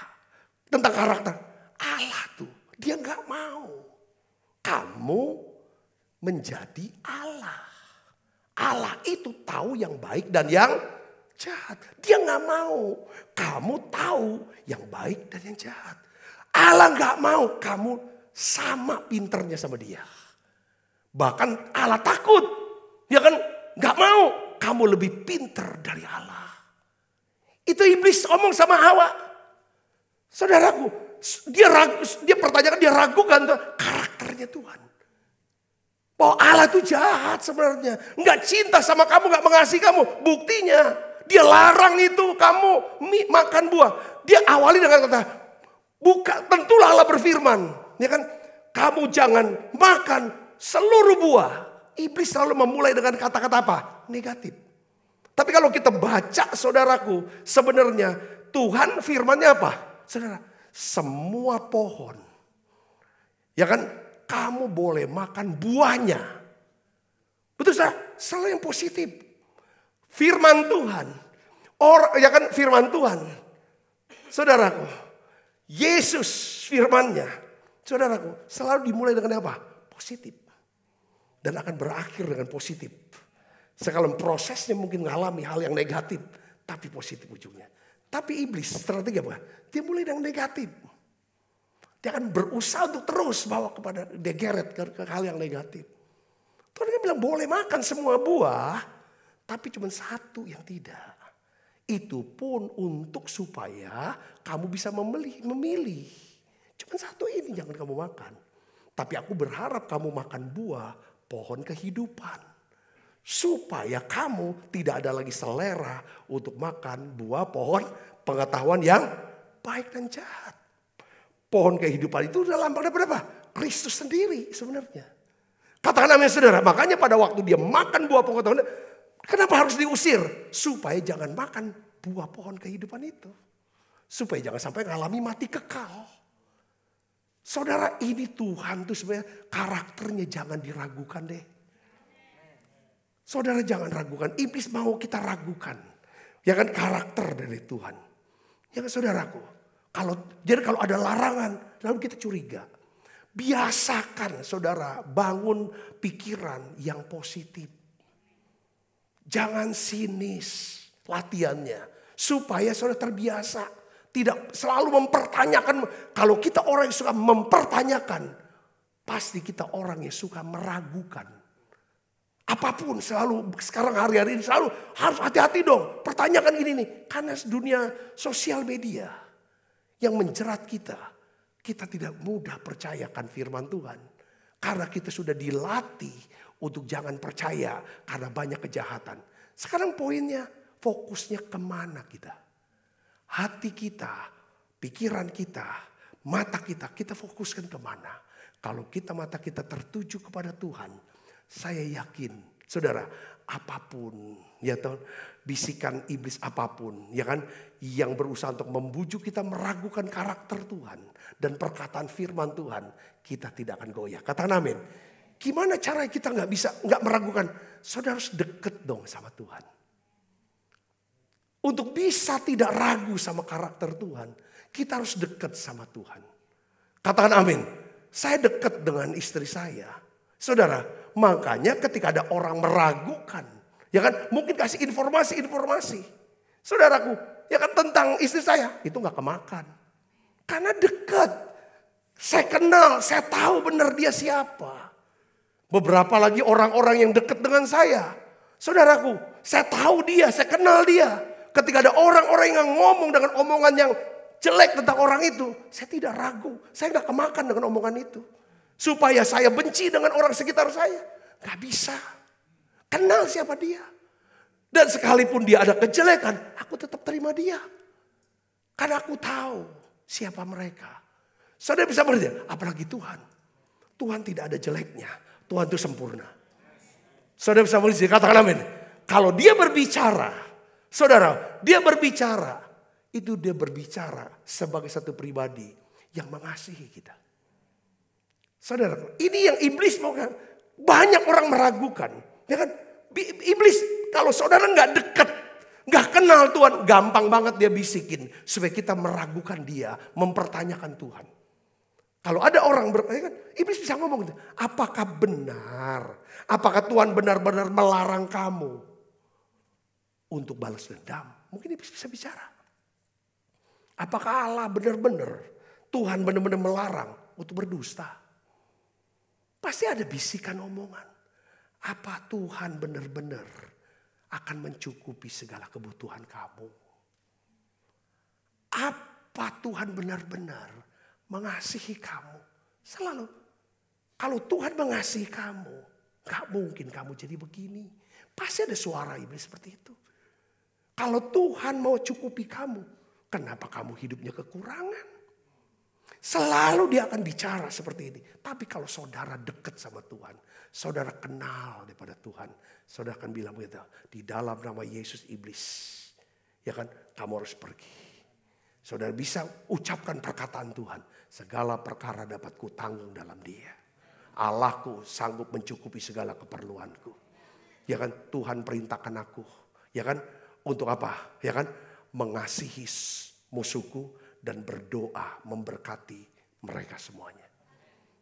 tentang karakter Allah tuh. Dia nggak mau kamu menjadi Allah. Allah itu tahu yang baik dan yang jahat. Dia nggak mau kamu tahu yang baik dan yang jahat. Allah nggak mau kamu sama pinternya sama dia. Bahkan Allah takut, ya kan? Nggak mau kamu lebih pinter dari Allah. Itu iblis omong sama Hawa. Saudaraku, dia pertanyakan, dia ragukan karakternya Tuhan. Bahwa Allah itu jahat sebenarnya. Nggak cinta sama kamu, nggak mengasihi kamu. Buktinya dia larang itu kamu makan buah. Dia awali dengan kata, tentulah Allah berfirman. Ya kan, kamu jangan makan seluruh buah. Iblis selalu memulai dengan kata-kata apa? Negatif. Tapi kalau kita baca saudaraku, sebenarnya Tuhan firmannya apa? Saudara, semua pohon. Ya kan, kamu boleh makan buahnya. Betul saudara? Selalu yang positif. Firman Tuhan. Ya kan, firman Tuhan. Saudaraku, Yesus firmannya. Saudaraku, selalu dimulai dengan apa? Positif. Dan akan berakhir dengan positif. Sekarang prosesnya mungkin mengalami hal yang negatif. Tapi positif ujungnya. Tapi iblis strategi apa? Dia mulai dengan negatif. Dia akan berusaha untuk terus bawa kepada degeret ke hal yang negatif. Tuhan kan bilang boleh makan semua buah. Tapi cuma satu yang tidak. Itu pun untuk supaya kamu bisa memilih. Cuma satu ini jangan kamu makan. Tapi aku berharap kamu makan buah pohon kehidupan. Supaya kamu tidak ada lagi selera untuk makan buah pohon pengetahuan yang baik dan jahat. Pohon kehidupan itu udah lambang daripada apa? Kristus sendiri sebenarnya. Katakan amin saudara. Makanya pada waktu dia makan buah pengetahuan, kenapa harus diusir? Supaya jangan makan buah pohon kehidupan itu. Supaya jangan sampai mengalami mati kekal. Saudara, ini Tuhan tuh sebenarnya karakternya jangan diragukan deh. Saudara jangan ragukan. Iblis mau kita ragukan. Ya kan, karakter dari Tuhan. Ya kan saudaraku. Jadi kalau ada larangan lalu kita curiga. Biasakan saudara bangun pikiran yang positif. Jangan sinis latihannya. Supaya saudara terbiasa. Tidak selalu mempertanyakan. Kalau kita orang yang suka mempertanyakan. Pasti kita orang yang suka meragukan. Apapun selalu sekarang hari-hari ini selalu harus hati-hati dong. Pertanyakan ini nih. Karena dunia sosial media yang menjerat kita. Kita tidak mudah percayakan firman Tuhan. Karena kita sudah dilatih untuk jangan percaya karena banyak kejahatan. Sekarang poinnya fokusnya kemana kita? Hati kita, pikiran kita, mata kita fokuskan kemana? Kalau mata kita tertuju kepada Tuhan, saya yakin, saudara, apapun, ya toh, bisikan iblis apapun, ya kan, yang berusaha untuk membujuk kita meragukan karakter Tuhan dan perkataan firman Tuhan, kita tidak akan goyah. Katakan amin. Gimana cara kita nggak meragukan? Saudara harus deket dong sama Tuhan. Untuk bisa tidak ragu sama karakter Tuhan, kita harus dekat sama Tuhan. Katakan amin. Saya dekat dengan istri saya. Saudara, makanya ketika ada orang meragukan, ya kan, mungkin kasih informasi. Saudaraku, ya kan, tentang istri saya, itu gak kemakan. Karena dekat. Saya kenal, saya tahu benar dia siapa. Beberapa lagi orang-orang yang dekat dengan saya. Saudaraku, saya tahu dia, saya kenal dia. Ketika ada orang-orang yang ngomong dengan omongan yang jelek tentang orang itu, saya tidak ragu. Saya gak kemakan dengan omongan itu. Supaya saya benci dengan orang sekitar saya. Gak bisa. Kenal siapa dia. Dan sekalipun dia ada kejelekan, aku tetap terima dia. Karena aku tahu siapa mereka. Saudara bisa berarti, apalagi Tuhan. Tuhan tidak ada jeleknya. Tuhan itu sempurna. Saudara bisa berarti, katakan amin. Kalau dia berbicara, saudara, dia berbicara. Itu dia berbicara sebagai satu pribadi yang mengasihi kita. Saudara, ini yang iblis mau. Banyak orang meragukan. Ya kan? Iblis kalau saudara nggak dekat, nggak kenal Tuhan, gampang banget dia bisikin supaya kita meragukan dia, mempertanyakan Tuhan. Kalau ada orang bertanya, iblis bisa ngomong, apakah benar? Apakah Tuhan benar-benar melarang kamu untuk balas dendam? Mungkin iblis bisa bicara. Apakah Allah benar-benar, Tuhan benar-benar melarang untuk berdusta? Pasti ada bisikan omongan. Apa Tuhan benar-benar akan mencukupi segala kebutuhan kamu? Apa Tuhan benar-benar mengasihi kamu? Selalu. Kalau Tuhan mengasihi kamu, gak mungkin kamu jadi begini. Pasti ada suara iblis seperti itu. Kalau Tuhan mau cukupi kamu, kenapa kamu hidupnya kekurangan? Selalu dia akan bicara seperti ini. Tapi kalau saudara dekat sama Tuhan, saudara kenal daripada Tuhan, saudara akan bilang begitu, di dalam nama Yesus iblis, ya kan, kamu harus pergi. Saudara bisa ucapkan perkataan Tuhan, segala perkara dapat kutanggung dalam Dia. Allahku sanggup mencukupi segala keperluanku. Ya kan, Tuhan perintahkan aku, ya kan, untuk apa? Ya kan, mengasihi musuhku dan berdoa memberkati mereka semuanya.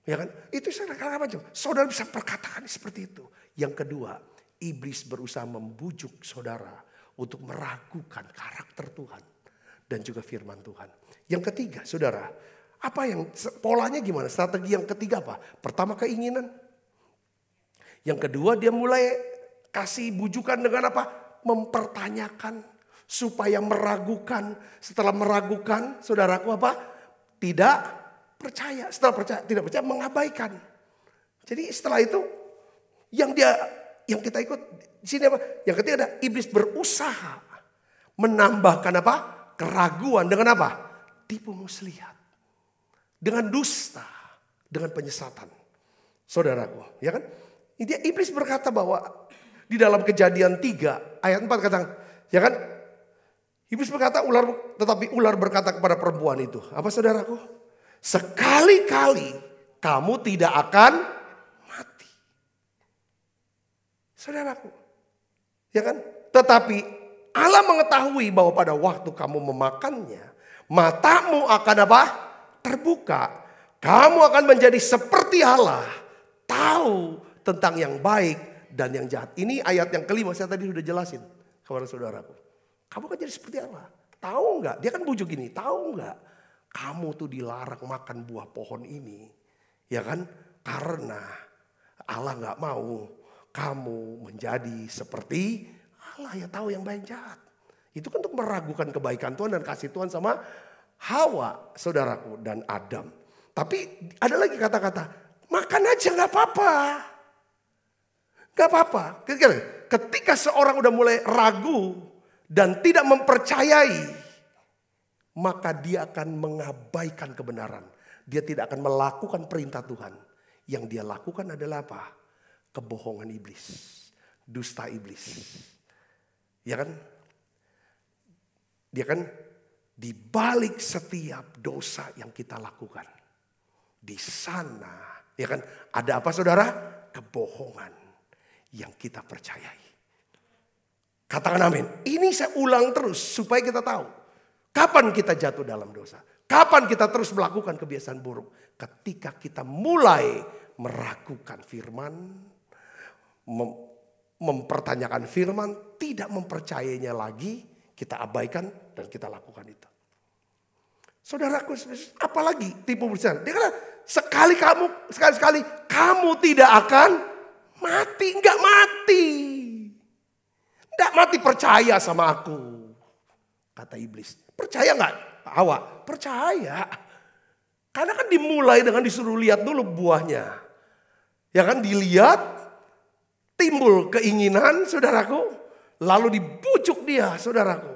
Ya kan, itu saudara bisa perkatakan seperti itu. Yang kedua, iblis berusaha membujuk saudara untuk meragukan karakter Tuhan dan juga firman Tuhan. Yang ketiga, saudara, apa yang polanya gimana? Strategi yang ketiga apa? Pertama, keinginan. Yang kedua, dia mulai kasih bujukan dengan apa? Mempertanyakan supaya meragukan. Setelah meragukan, saudaraku apa? Tidak percaya. Setelah percaya, tidak percaya, mengabaikan. Jadi setelah itu yang kita ikut di sini apa? Yang ketiga ada iblis berusaha menambahkan apa? Keraguan dengan apa? Tipu muslihat. Dengan dusta, dengan penyesatan. Saudaraku, ya kan? Dia iblis berkata bahwa di dalam Kejadian 3 ayat 4 kata, ya kan? Iblis berkata, tetapi ular berkata kepada perempuan itu, apa saudaraku? Sekali-kali kamu tidak akan mati. Saudaraku, ya kan? Tetapi Allah mengetahui bahwa pada waktu kamu memakannya, matamu akan apa? Terbuka. Kamu akan menjadi seperti Allah, tahu tentang yang baik dan yang jahat. Ini ayat yang kelima, saya tadi sudah jelasin kepada saudaraku. Kamu kan jadi seperti Allah. Tahu enggak? Dia kan bujuk gini, tahu enggak? Kamu tuh dilarang makan buah pohon ini. Ya kan? Karena Allah enggak mau kamu menjadi seperti Allah yang tahu yang baik jahat. Itu kan untuk meragukan kebaikan Tuhan dan kasih Tuhan sama Hawa, saudaraku, dan Adam. Tapi ada lagi kata-kata, makan aja gak apa-apa. Gak apa-apa. Ketika seorang udah mulai ragu dan tidak mempercayai, maka dia akan mengabaikan kebenaran. Dia tidak akan melakukan perintah Tuhan. Yang dia lakukan adalah apa? Kebohongan iblis. Dusta iblis. Ya kan? Dia kan di balik setiap dosa yang kita lakukan. Di sana, ya kan, ada apa saudara? Kebohongan yang kita percayai. Katakan amin. Ini saya ulang terus supaya kita tahu. Kapan kita jatuh dalam dosa? Kapan kita terus melakukan kebiasaan buruk? Ketika kita mulai meragukan firman, mempertanyakan firman, tidak mempercayainya lagi, kita abaikan dan kita lakukan itu. Saudaraku, apalagi tipu muslihat? Dia kata, sekali-sekali kamu tidak akan mati. Enggak mati. Enggak mati, percaya sama aku. Kata iblis. Percaya enggak? Hawa, percaya. Karena kan dimulai dengan disuruh lihat dulu buahnya. Ya kan, dilihat, timbul keinginan, saudaraku. Lalu dibujuk dia, saudaraku.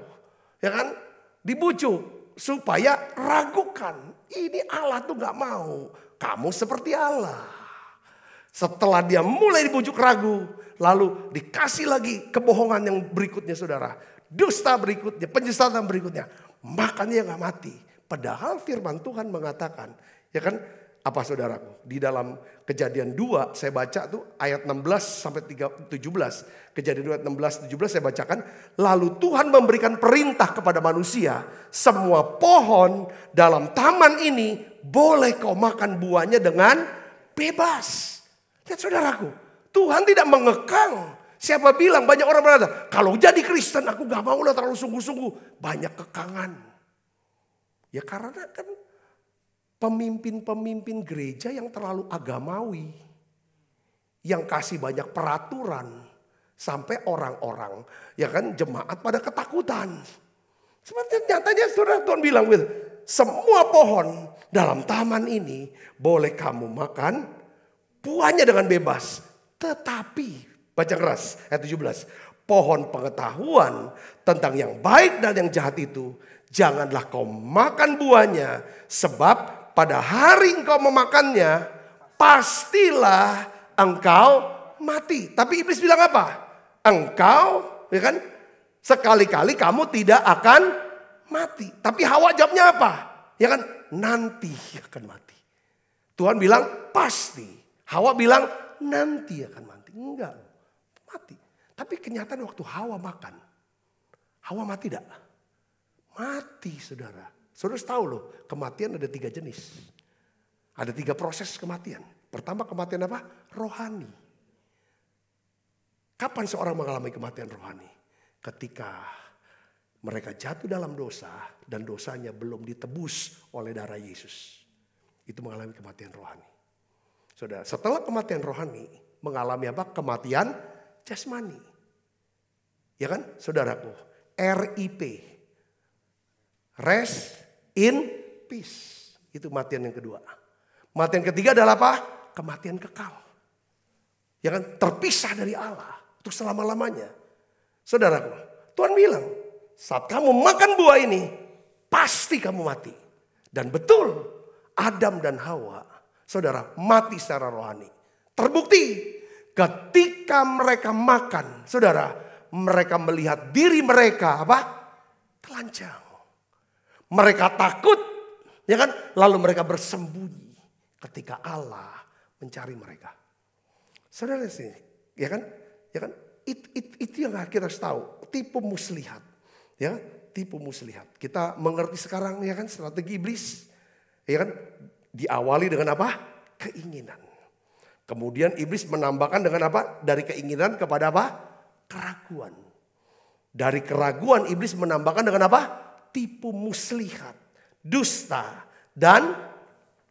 Ya kan, dibujuk. Supaya ragukan. Ini Allah tuh gak mau. Kamu seperti Allah. Setelah dia mulai dibujuk ragu. Lalu dikasih lagi kebohongan yang berikutnya saudara. Dusta berikutnya, penyesatan berikutnya. Maka dia gak mati. Padahal firman Tuhan mengatakan. Ya kan, Apa saudaraku? Di dalam Kejadian 2 saya baca tuh ayat 16 sampai 17. Kejadian 2 ayat 16 17 saya bacakan. Lalu Tuhan memberikan perintah kepada manusia, semua pohon dalam taman ini boleh kau makan buahnya dengan bebas. Lihat saudaraku, Tuhan tidak mengekang. Siapa bilang, banyak orang berkata, kalau jadi Kristen aku gak mau lah terlalu sungguh-sungguh. Banyak kekangan. Ya karena kan pemimpin-pemimpin gereja yang terlalu agamawi. Yang kasih banyak peraturan. Sampai orang-orang, ya kan, jemaat pada ketakutan. Seperti nyatanya saudara, Tuhan bilang, semua pohon dalam taman ini boleh kamu makan buahnya dengan bebas. Tetapi, baca keras ayat 17. Pohon pengetahuan tentang yang baik dan yang jahat itu, janganlah kau makan buahnya. Sebab pada hari engkau memakannya, pastilah engkau mati. Tapi iblis bilang apa? Engkau, ya kan, sekali-kali kamu tidak akan mati. Tapi Hawa jawabnya apa? Ya kan, nanti akan mati. Tuhan bilang pasti. Hawa bilang nanti akan mati. Enggak, mati. Tapi kenyataan waktu Hawa makan, Hawa mati tidak? Mati saudara. Saudara tahu loh, kematian ada 3 jenis. Ada 3 proses kematian. Pertama kematian apa? Rohani. Kapan seorang mengalami kematian rohani? Ketika mereka jatuh dalam dosa dan dosanya belum ditebus oleh darah Yesus. Itu mengalami kematian rohani. Saudara, setelah kematian rohani mengalami apa? Kematian jasmani. Ya kan? Saudaraku, RIP. Rest in peace. Itu kematian yang kedua. Kematian ketiga adalah apa? Kematian kekal. Ya kan? Terpisah dari Allah. Untuk selama-lamanya. Saudaraku, Tuhan bilang, saat kamu makan buah ini, pasti kamu mati. Dan betul, Adam dan Hawa, saudara, mati secara rohani. Terbukti, ketika mereka makan, saudara, mereka melihat diri mereka, apa? Telanjang. Mereka takut, ya kan? Lalu mereka bersembunyi ketika Allah mencari mereka. Saudara sih, ya kan? Ya kan? Itu yang kita harus tahu. Tipu muslihat. Ya, tipu muslihat. Kita mengerti sekarang ya kan strategi iblis. Ya kan? Diawali dengan apa? Keinginan. Kemudian iblis menambahkan dengan apa? Dari keinginan kepada apa? Keraguan. Dari keraguan iblis menambahkan dengan apa? Tipu muslihat, dusta dan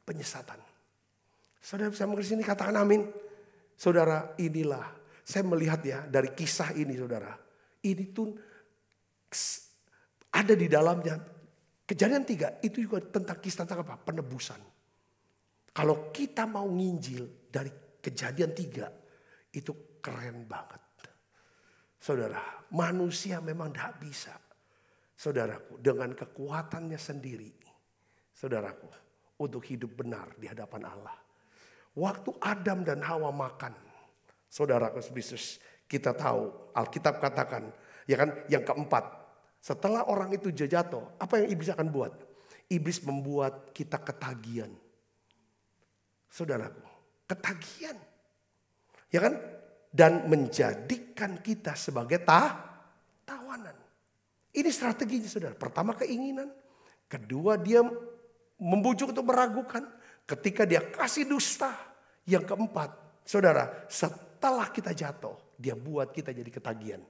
penyesatan. Saudara bisa mengerti ini, katakan amin. Saudara, inilah saya melihat ya dari kisah ini saudara. Ini tuh ada di dalamnya. Kejadian 3 itu juga tentang kisah tentang apa? Penebusan. Kalau kita mau nginjil dari Kejadian 3 itu keren banget. Saudara, manusia memang tidak bisa. Saudaraku, dengan kekuatannya sendiri. Saudaraku, untuk hidup benar di hadapan Allah. Waktu Adam dan Hawa makan. Saudara Kristus, kita tahu Alkitab katakan, ya kan, yang keempat, setelah orang itu jatuh, apa yang iblis akan buat? Iblis membuat kita ketagihan. Saudaraku, ketagihan. Ya kan? Dan menjadikan kita sebagai tawanan. Ini strateginya saudara. Pertama keinginan. Kedua dia membujuk untuk meragukan. Ketika dia kasih dusta. Yang keempat, saudara, setelah kita jatuh, dia buat kita jadi ketagihan.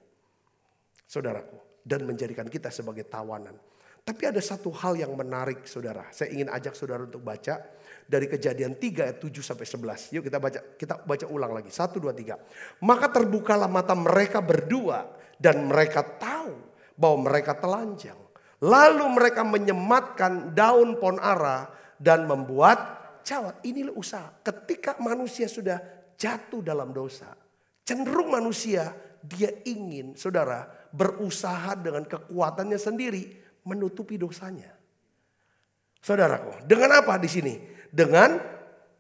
Saudaraku, dan menjadikan kita sebagai tawanan. Tapi ada satu hal yang menarik saudara. Saya ingin ajak saudara untuk baca dari Kejadian 3 ayat 7 sampai 11. Yuk kita baca ulang lagi. 1, 2, 3. Maka terbukalah mata mereka berdua dan mereka tahu bahwa mereka telanjang. Lalu mereka menyematkan daun pohon ara dan membuat cawat. Inilah usaha. Ketika manusia sudah jatuh dalam dosa, cenderung manusia dia ingin saudara berusaha dengan kekuatannya sendiri menutupi dosanya. Saudaraku, dengan apa di sini? Dengan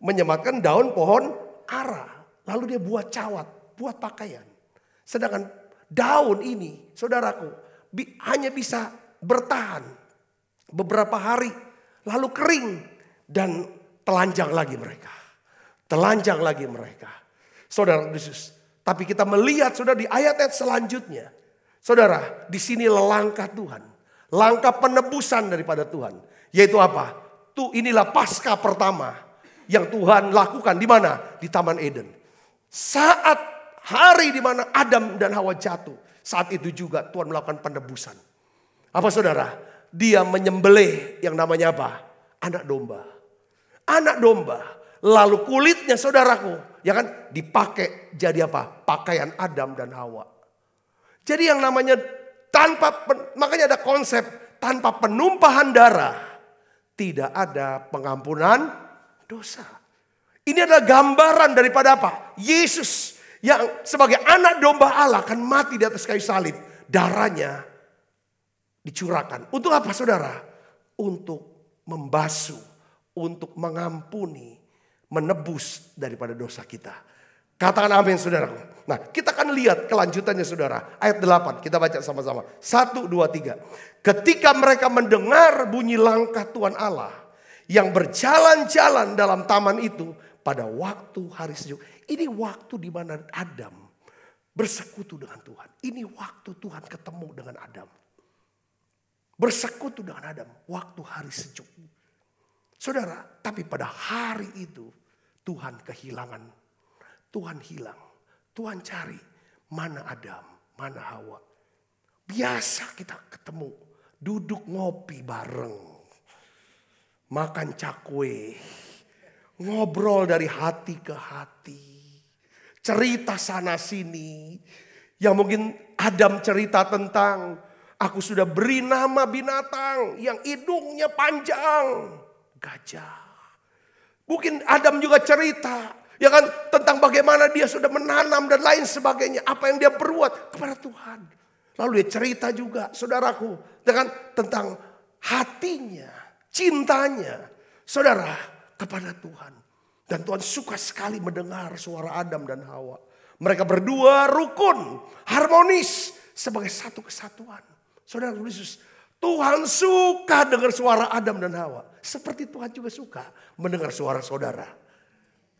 menyematkan daun pohon ara. Lalu dia buat cawat, buat pakaian. Sedangkan daun ini, saudaraku, hanya bisa bertahan beberapa hari, lalu kering. Dan telanjang lagi mereka. Telanjang lagi mereka. Saudara Yesus. Tapi kita melihat saudara di ayat-ayat selanjutnya. Saudara, di sini langkah Tuhan. Langkah penebusan daripada Tuhan. Yaitu apa? Inilah Paskah pertama yang Tuhan lakukan di mana? Di Taman Eden. Saat hari di mana Adam dan Hawa jatuh. Saat itu juga Tuhan melakukan penebusan. Apa saudara? Dia menyembelih yang namanya apa? Anak domba. Anak domba. Lalu kulitnya saudaraku, ya kan, dipakai jadi apa? Pakaian Adam dan Hawa. Jadi yang namanya makanya ada konsep tanpa penumpahan darah tidak ada pengampunan dosa. Ini adalah gambaran daripada apa? Yesus yang sebagai anak domba Allah akan mati di atas kayu salib. Darahnya dicurahkan. Untuk apa saudara? Untuk membasuh, untuk mengampuni, menebus daripada dosa kita. Katakan amin saudaraku. Nah, kita akan lihat kelanjutannya saudara. Ayat 8 kita baca sama-sama. 1, 2, 3. Ketika mereka mendengar bunyi langkah Tuhan Allah yang berjalan-jalan dalam taman itu pada waktu hari sejuk. Ini waktu di mana Adam bersekutu dengan Tuhan. Ini waktu Tuhan ketemu dengan Adam. Bersekutu dengan Adam waktu hari sejuk. Saudara, tapi pada hari itu Tuhan kehilangan. Tuhan hilang. Tuhan cari mana Adam, mana Hawa. Biasa kita ketemu, duduk ngopi bareng. Makan cakwe. Ngobrol dari hati ke hati. Cerita sana sini. Yang mungkin Adam cerita tentang, aku sudah beri nama binatang yang hidungnya panjang. Gajah. Mungkin Adam juga cerita, ya kan, tentang bagaimana dia sudah menanam dan lain sebagainya. Apa yang dia perbuat kepada Tuhan. Lalu dia cerita juga, saudaraku, tentang hatinya, cintanya, saudara, kepada Tuhan. Dan Tuhan suka sekali mendengar suara Adam dan Hawa. Mereka berdua rukun, harmonis, sebagai satu kesatuan. Saudara Yesus, Tuhan suka dengar suara Adam dan Hawa. Seperti Tuhan juga suka mendengar suara saudara.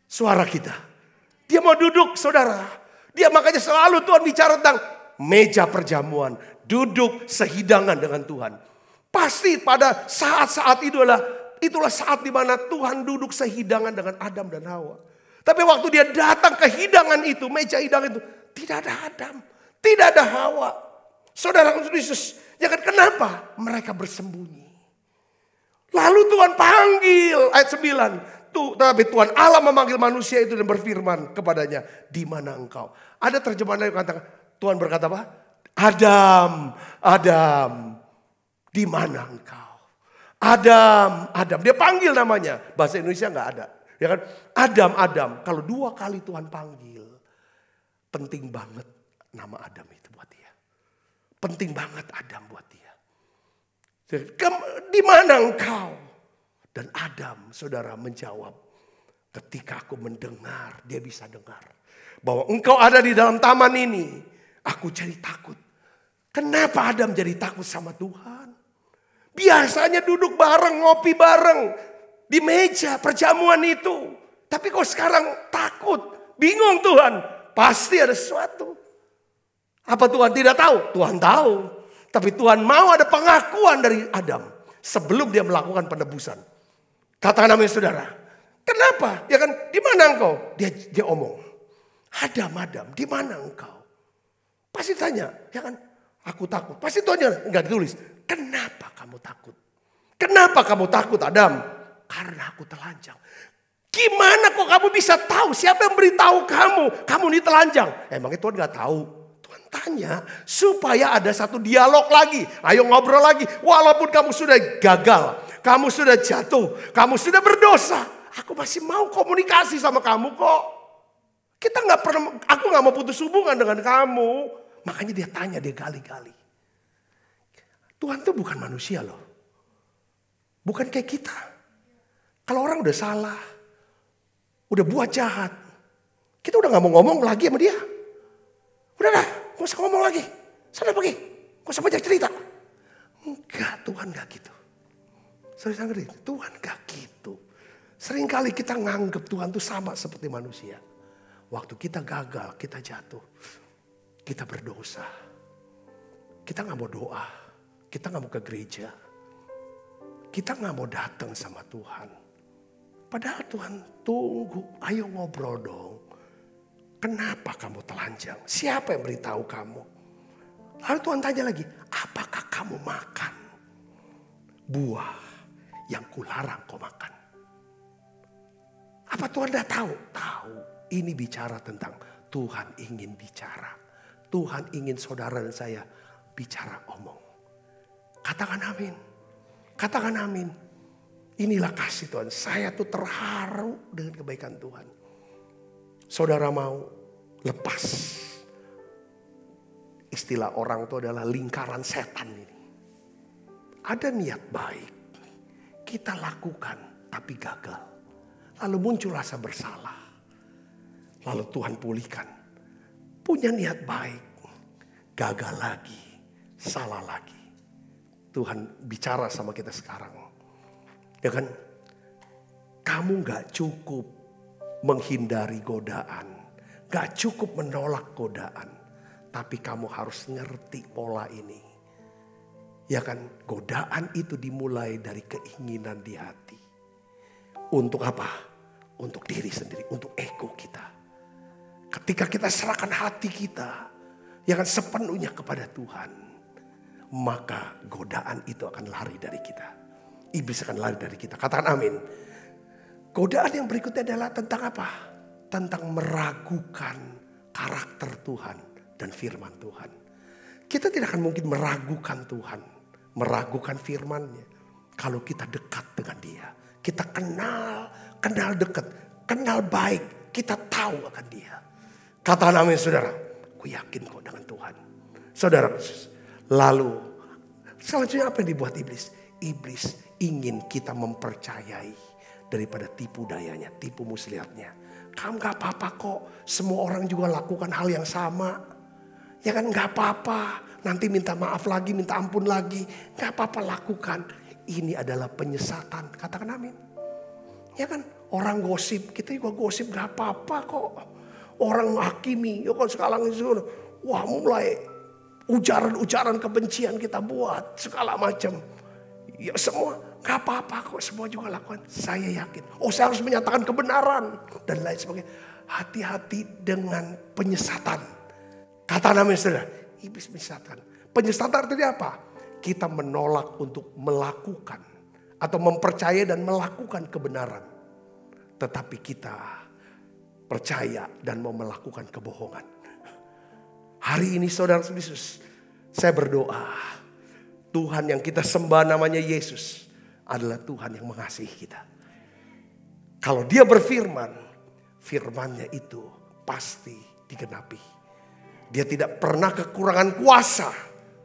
Suara kita. Dia mau duduk saudara. Dia makanya selalu Tuhan bicara tentang meja perjamuan. Duduk sehidangan dengan Tuhan. Pasti pada saat-saat itulah saat di mana Tuhan duduk sehidangan dengan Adam dan Hawa. Tapi waktu dia datang ke hidangan itu, meja hidangan itu, tidak ada Adam, tidak ada Hawa. Saudara Yesus, ya kan, kenapa? Mereka bersembunyi. Lalu Tuhan panggil, ayat 9. Tapi Tuhan Allah memanggil manusia itu dan berfirman kepadanya, di mana engkau? Ada terjemahan yang katakan, Tuhan berkata apa? Adam, Adam, di mana engkau? Adam, Adam. Dia panggil namanya. Bahasa Indonesia nggak ada. Ya kan? Adam, Adam. Kalau 2 kali Tuhan panggil, penting banget nama Adam itu buat dia. Penting banget Adam buat dia. Di mana engkau? Dan Adam, saudara, menjawab, ketika aku mendengar, dia bisa dengar bahwa engkau ada di dalam taman ini, aku jadi takut. Kenapa Adam jadi takut sama Tuhan? Biasanya duduk bareng, ngopi bareng di meja perjamuan itu. Tapi kok sekarang takut, bingung Tuhan. Pasti ada sesuatu. Apa Tuhan tidak tahu? Tuhan tahu. Tapi Tuhan mau ada pengakuan dari Adam sebelum dia melakukan penebusan. Katakan amin saudara. Kenapa? Ya kan, di mana engkau? Dia omong. Adam, Adam, di mana engkau? Pasti tanya, ya kan? Aku takut. Pasti Tuhan enggak ditulis. Kenapa kamu takut? Kenapa kamu takut Adam? Karena aku telanjang. Gimana kok kamu bisa tahu? Siapa yang beritahu kamu? Kamu ini telanjang. Emangnya Tuhan enggak tahu? Tuhan tanya supaya ada satu dialog lagi. Ayo ngobrol lagi. Walaupun kamu sudah gagal, kamu sudah jatuh, kamu sudah berdosa, aku masih mau komunikasi sama kamu kok. Kita nggak pernah, aku nggak mau putus hubungan dengan kamu. Makanya dia tanya, dia gali-gali. Tuhan tuh bukan manusia loh. Bukan kayak kita. Kalau orang udah salah, udah buat jahat, kita udah nggak mau ngomong lagi sama dia. Udah dah, gak usah ngomong lagi. Sana pergi, gak usah banyak cerita. Enggak, Tuhan gak gitu. Saya ngerti, Tuhan gak gitu. Seringkali kita nganggap Tuhan itu sama seperti manusia. Waktu kita gagal, kita jatuh, kita berdosa. Kita gak mau doa, kita gak mau ke gereja. Kita gak mau datang sama Tuhan. Padahal Tuhan tunggu, ayo ngobrol dong. Kenapa kamu telanjang? Siapa yang beritahu kamu? Lalu Tuhan tanya lagi, apakah kamu makan buah yang kularang kau makan? Apa Tuhan dah tahu? Tahu. Ini bicara tentang Tuhan ingin bicara. Tuhan ingin saudara dan saya bicara omong. Katakan amin. Katakan amin. Inilah kasih Tuhan. Saya tuh terharu dengan kebaikan Tuhan. Saudara mau lepas. Istilah orang itu adalah lingkaran setan ini. Ada niat baik. Kita lakukan tapi gagal. Lalu muncul rasa bersalah. Lalu Tuhan pulihkan. Punya niat baik. Gagal lagi. Salah lagi. Tuhan bicara sama kita sekarang. Ya kan? Kamu gak cukup menghindari godaan. Gak cukup menolak godaan. Tapi kamu harus ngerti pola ini. Ya kan? Godaan itu dimulai dari keinginan di hati. Untuk apa? Untuk diri sendiri. Untuk ego kita. Ketika kita serahkan hati kita. Ya kan? Sepenuhnya kepada Tuhan. Maka godaan itu akan lari dari kita. Iblis akan lari dari kita. Katakan amin. Godaan yang berikutnya adalah tentang apa? Tentang meragukan karakter Tuhan dan firman Tuhan. Kita tidak akan mungkin meragukan Tuhan. Meragukan firman-Nya. Kalau kita dekat dengan Dia. Kita kenal dekat. Kenal baik. Kita tahu akan Dia. Katakan amin saudara. Aku yakin kok dengan Tuhan. Saudara, lalu selanjutnya apa yang dibuat iblis? Iblis ingin kita mempercayai daripada tipu dayanya, tipu muslihatnya. Kamu gak apa-apa kok, semua orang juga lakukan hal yang sama. Ya kan gak apa-apa, nanti minta maaf lagi, minta ampun lagi. Gak apa-apa lakukan. Ini adalah penyesatan, katakan amin. Ya kan, orang gosip, kita juga gosip gak apa-apa kok. Orang hakimi, ya kan sekarang itu, wah mulai ujaran-ujaran kebencian kita buat, segala macam. Ya semua, gak apa-apa kok, semua juga lakukan. Saya yakin, saya harus menyatakan kebenaran. Dan lain sebagainya. Hati-hati dengan penyesatan. Kata namanya saudara, iblis penyesatan. Penyesatan artinya apa? Kita menolak untuk melakukan. Atau mempercayai dan melakukan kebenaran. Tetapi kita percaya dan mau melakukan kebohongan. Hari ini saudara Yesus, saya berdoa. Tuhan yang kita sembah namanya Yesus adalah Tuhan yang mengasihi kita. Kalau Dia berfirman, firman-Nya itu pasti digenapi. Dia tidak pernah kekurangan kuasa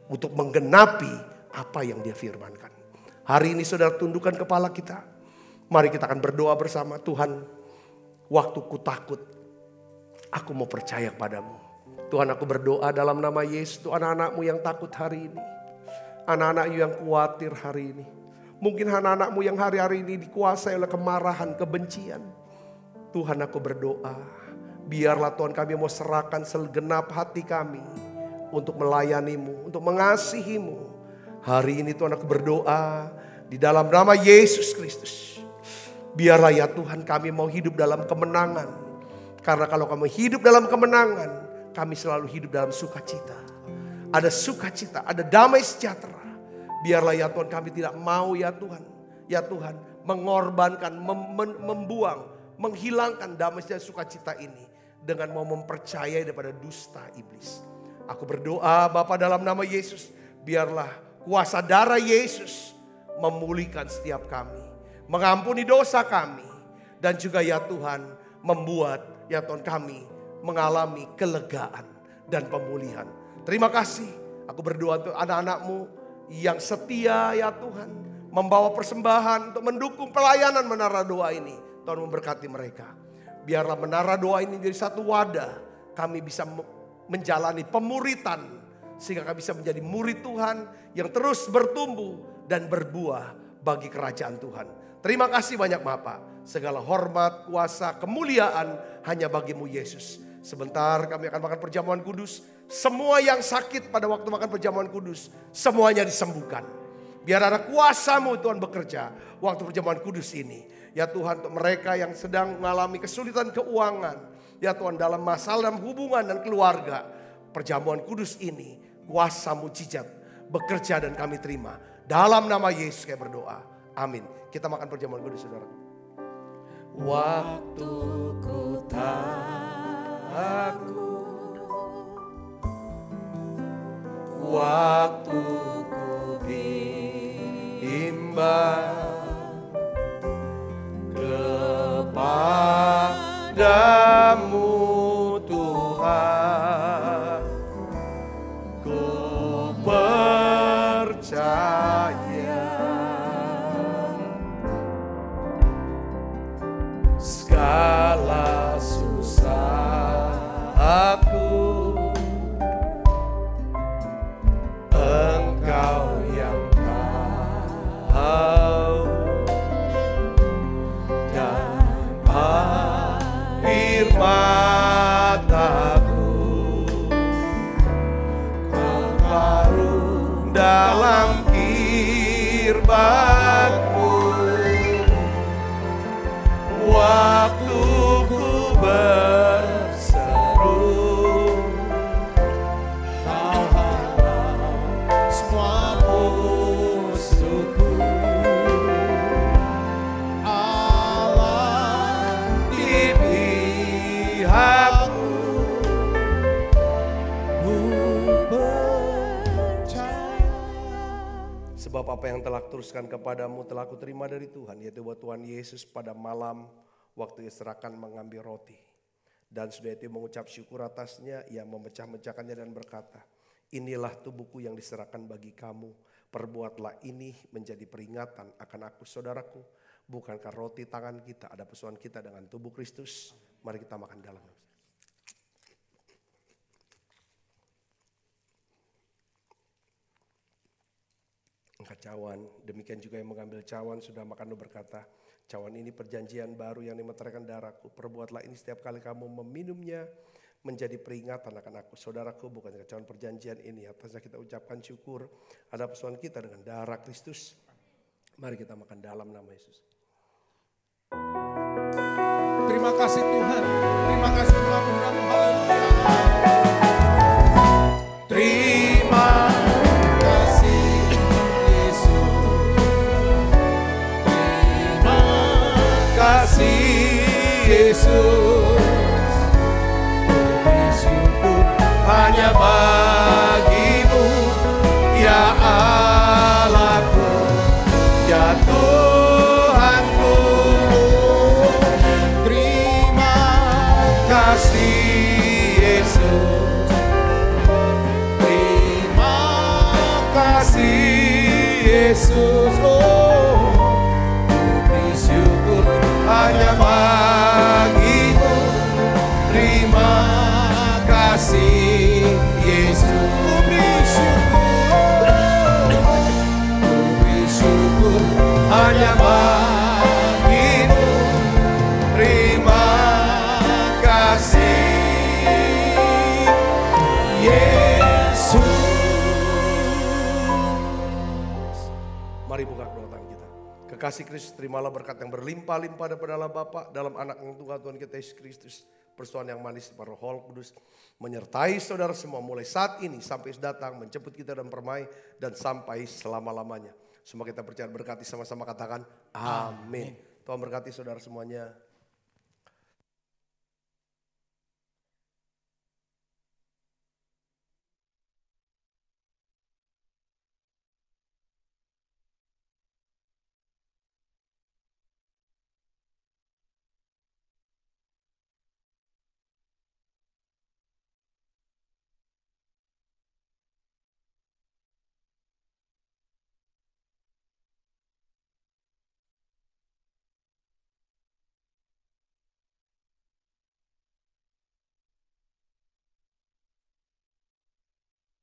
untuk menggenapi apa yang Dia firmankan. Hari ini saudara tundukkan kepala kita. Mari kita akan berdoa bersama. Tuhan, waktu ku takut, aku mau percaya padamu. Tuhan, aku berdoa dalam nama Yesus. Tuhan, anak-anak-Mu yang takut hari ini. Anak-anak-Mu yang khawatir hari ini. Mungkin anak-anak-Mu yang hari-hari ini dikuasai oleh kemarahan, kebencian. Tuhan, aku berdoa. Biarlah Tuhan kami mau serahkan segenap hati kami. Untuk melayani-Mu, untuk mengasihi-Mu. Hari ini Tuhan aku berdoa. Di dalam nama Yesus Kristus. Biarlah ya Tuhan kami mau hidup dalam kemenangan. Karena kalau kami hidup dalam kemenangan. Kami selalu hidup dalam sukacita. Ada sukacita, ada damai sejahtera. Biarlah ya Tuhan kami tidak mau ya Tuhan. Ya Tuhan mengorbankan, membuang, menghilangkan damai dan sukacita ini. Dengan mau mempercayai daripada dusta iblis. Aku berdoa Bapa dalam nama Yesus. Biarlah kuasa darah Yesus memulihkan setiap kami. Mengampuni dosa kami. Dan juga ya Tuhan membuat ya Tuhan kami mengalami kelegaan dan pemulihan. Terima kasih. Aku berdoa untuk anak-anak-Mu yang setia ya Tuhan. Membawa persembahan untuk mendukung pelayanan menara doa ini. Tuhan memberkati mereka. Biarlah menara doa ini menjadi satu wadah. Kami bisa menjalani pemuritan. Sehingga kami bisa menjadi murid Tuhan yang terus bertumbuh dan berbuah bagi kerajaan Tuhan. Terima kasih banyak Bapa. Segala hormat, kuasa, kemuliaan hanya bagimu Yesus. Sebentar kami akan makan perjamuan kudus. Semua yang sakit pada waktu makan perjamuan kudus, semuanya disembuhkan. Biar ada kuasa-Mu Tuhan bekerja waktu perjamuan kudus ini. Ya Tuhan, untuk mereka yang sedang mengalami kesulitan keuangan. Ya Tuhan, dalam masalah dalam hubungan dan keluarga. Perjamuan kudus ini, kuasa mujizat bekerja dan kami terima. Dalam nama Yesus kami berdoa. Amin. Kita makan perjamuan kudus, saudara. Waktu ku takut, waktu ku bimbang kepadamu Tuhan, ku percaya segala susah aku, Engkau yang tahu, dan air mataku Kau larut dalam kirbatmu. Waktu ku berseru, Kau halau semua musuhku. Allah di pihakku, ku percaya. Sebab apa yang telah kuteruskan kepadamu telah kuterima dari Tuhan, yaitu bahwa Tuhan Yesus pada malam waktu diserahkan mengambil roti. Dan sudah itu mengucap syukur atasnya, ia memecah-mecahkannya dan berkata, inilah tubuhku yang diserahkan bagi kamu. Perbuatlah ini menjadi peringatan akan aku, saudaraku. Bukankah roti tangan kita ada persoalan kita dengan tubuh Kristus? Mari kita makan dalam. Angkat cawan, demikian juga yang mengambil cawan sudah makan dan berkata, cawan ini perjanjian baru yang dimeteraikan darahku. Perbuatlah ini setiap kali kamu meminumnya menjadi peringatan akan aku. Saudaraku, bukan cawan perjanjian ini atasnya kita ucapkan syukur. Ada persoalan kita dengan darah Kristus. Mari kita makan dalam nama Yesus. Terima kasih Tuhan. Terima kasih Tuhan. Haleluya. Terima kasih Yesus. Terima kasih Yesus. Bersyukur hanya bagimu, ya Allahku, ya Tuhanku. Terima kasih Yesus. Terima kasih Yesus. Oh, bersyukur hanya bagimu. Terima kasih Yesus. Bersyukur hanya bagimu. Terima kasih Yesus. Mari buka kedua tangan kita. Kekasih Kristus, terimalah berkat yang berlimpah-limpah daripada Allah Bapa dalam anak yang Tuhan kita Yesus Kristus. Persoalan yang manis para Roh Kudus menyertai saudara semua mulai saat ini sampai datang menjemput kita dan permai dan sampai selama-lamanya. Semua kita percaya berkati sama-sama katakan amin. Tuhan berkati saudara semuanya.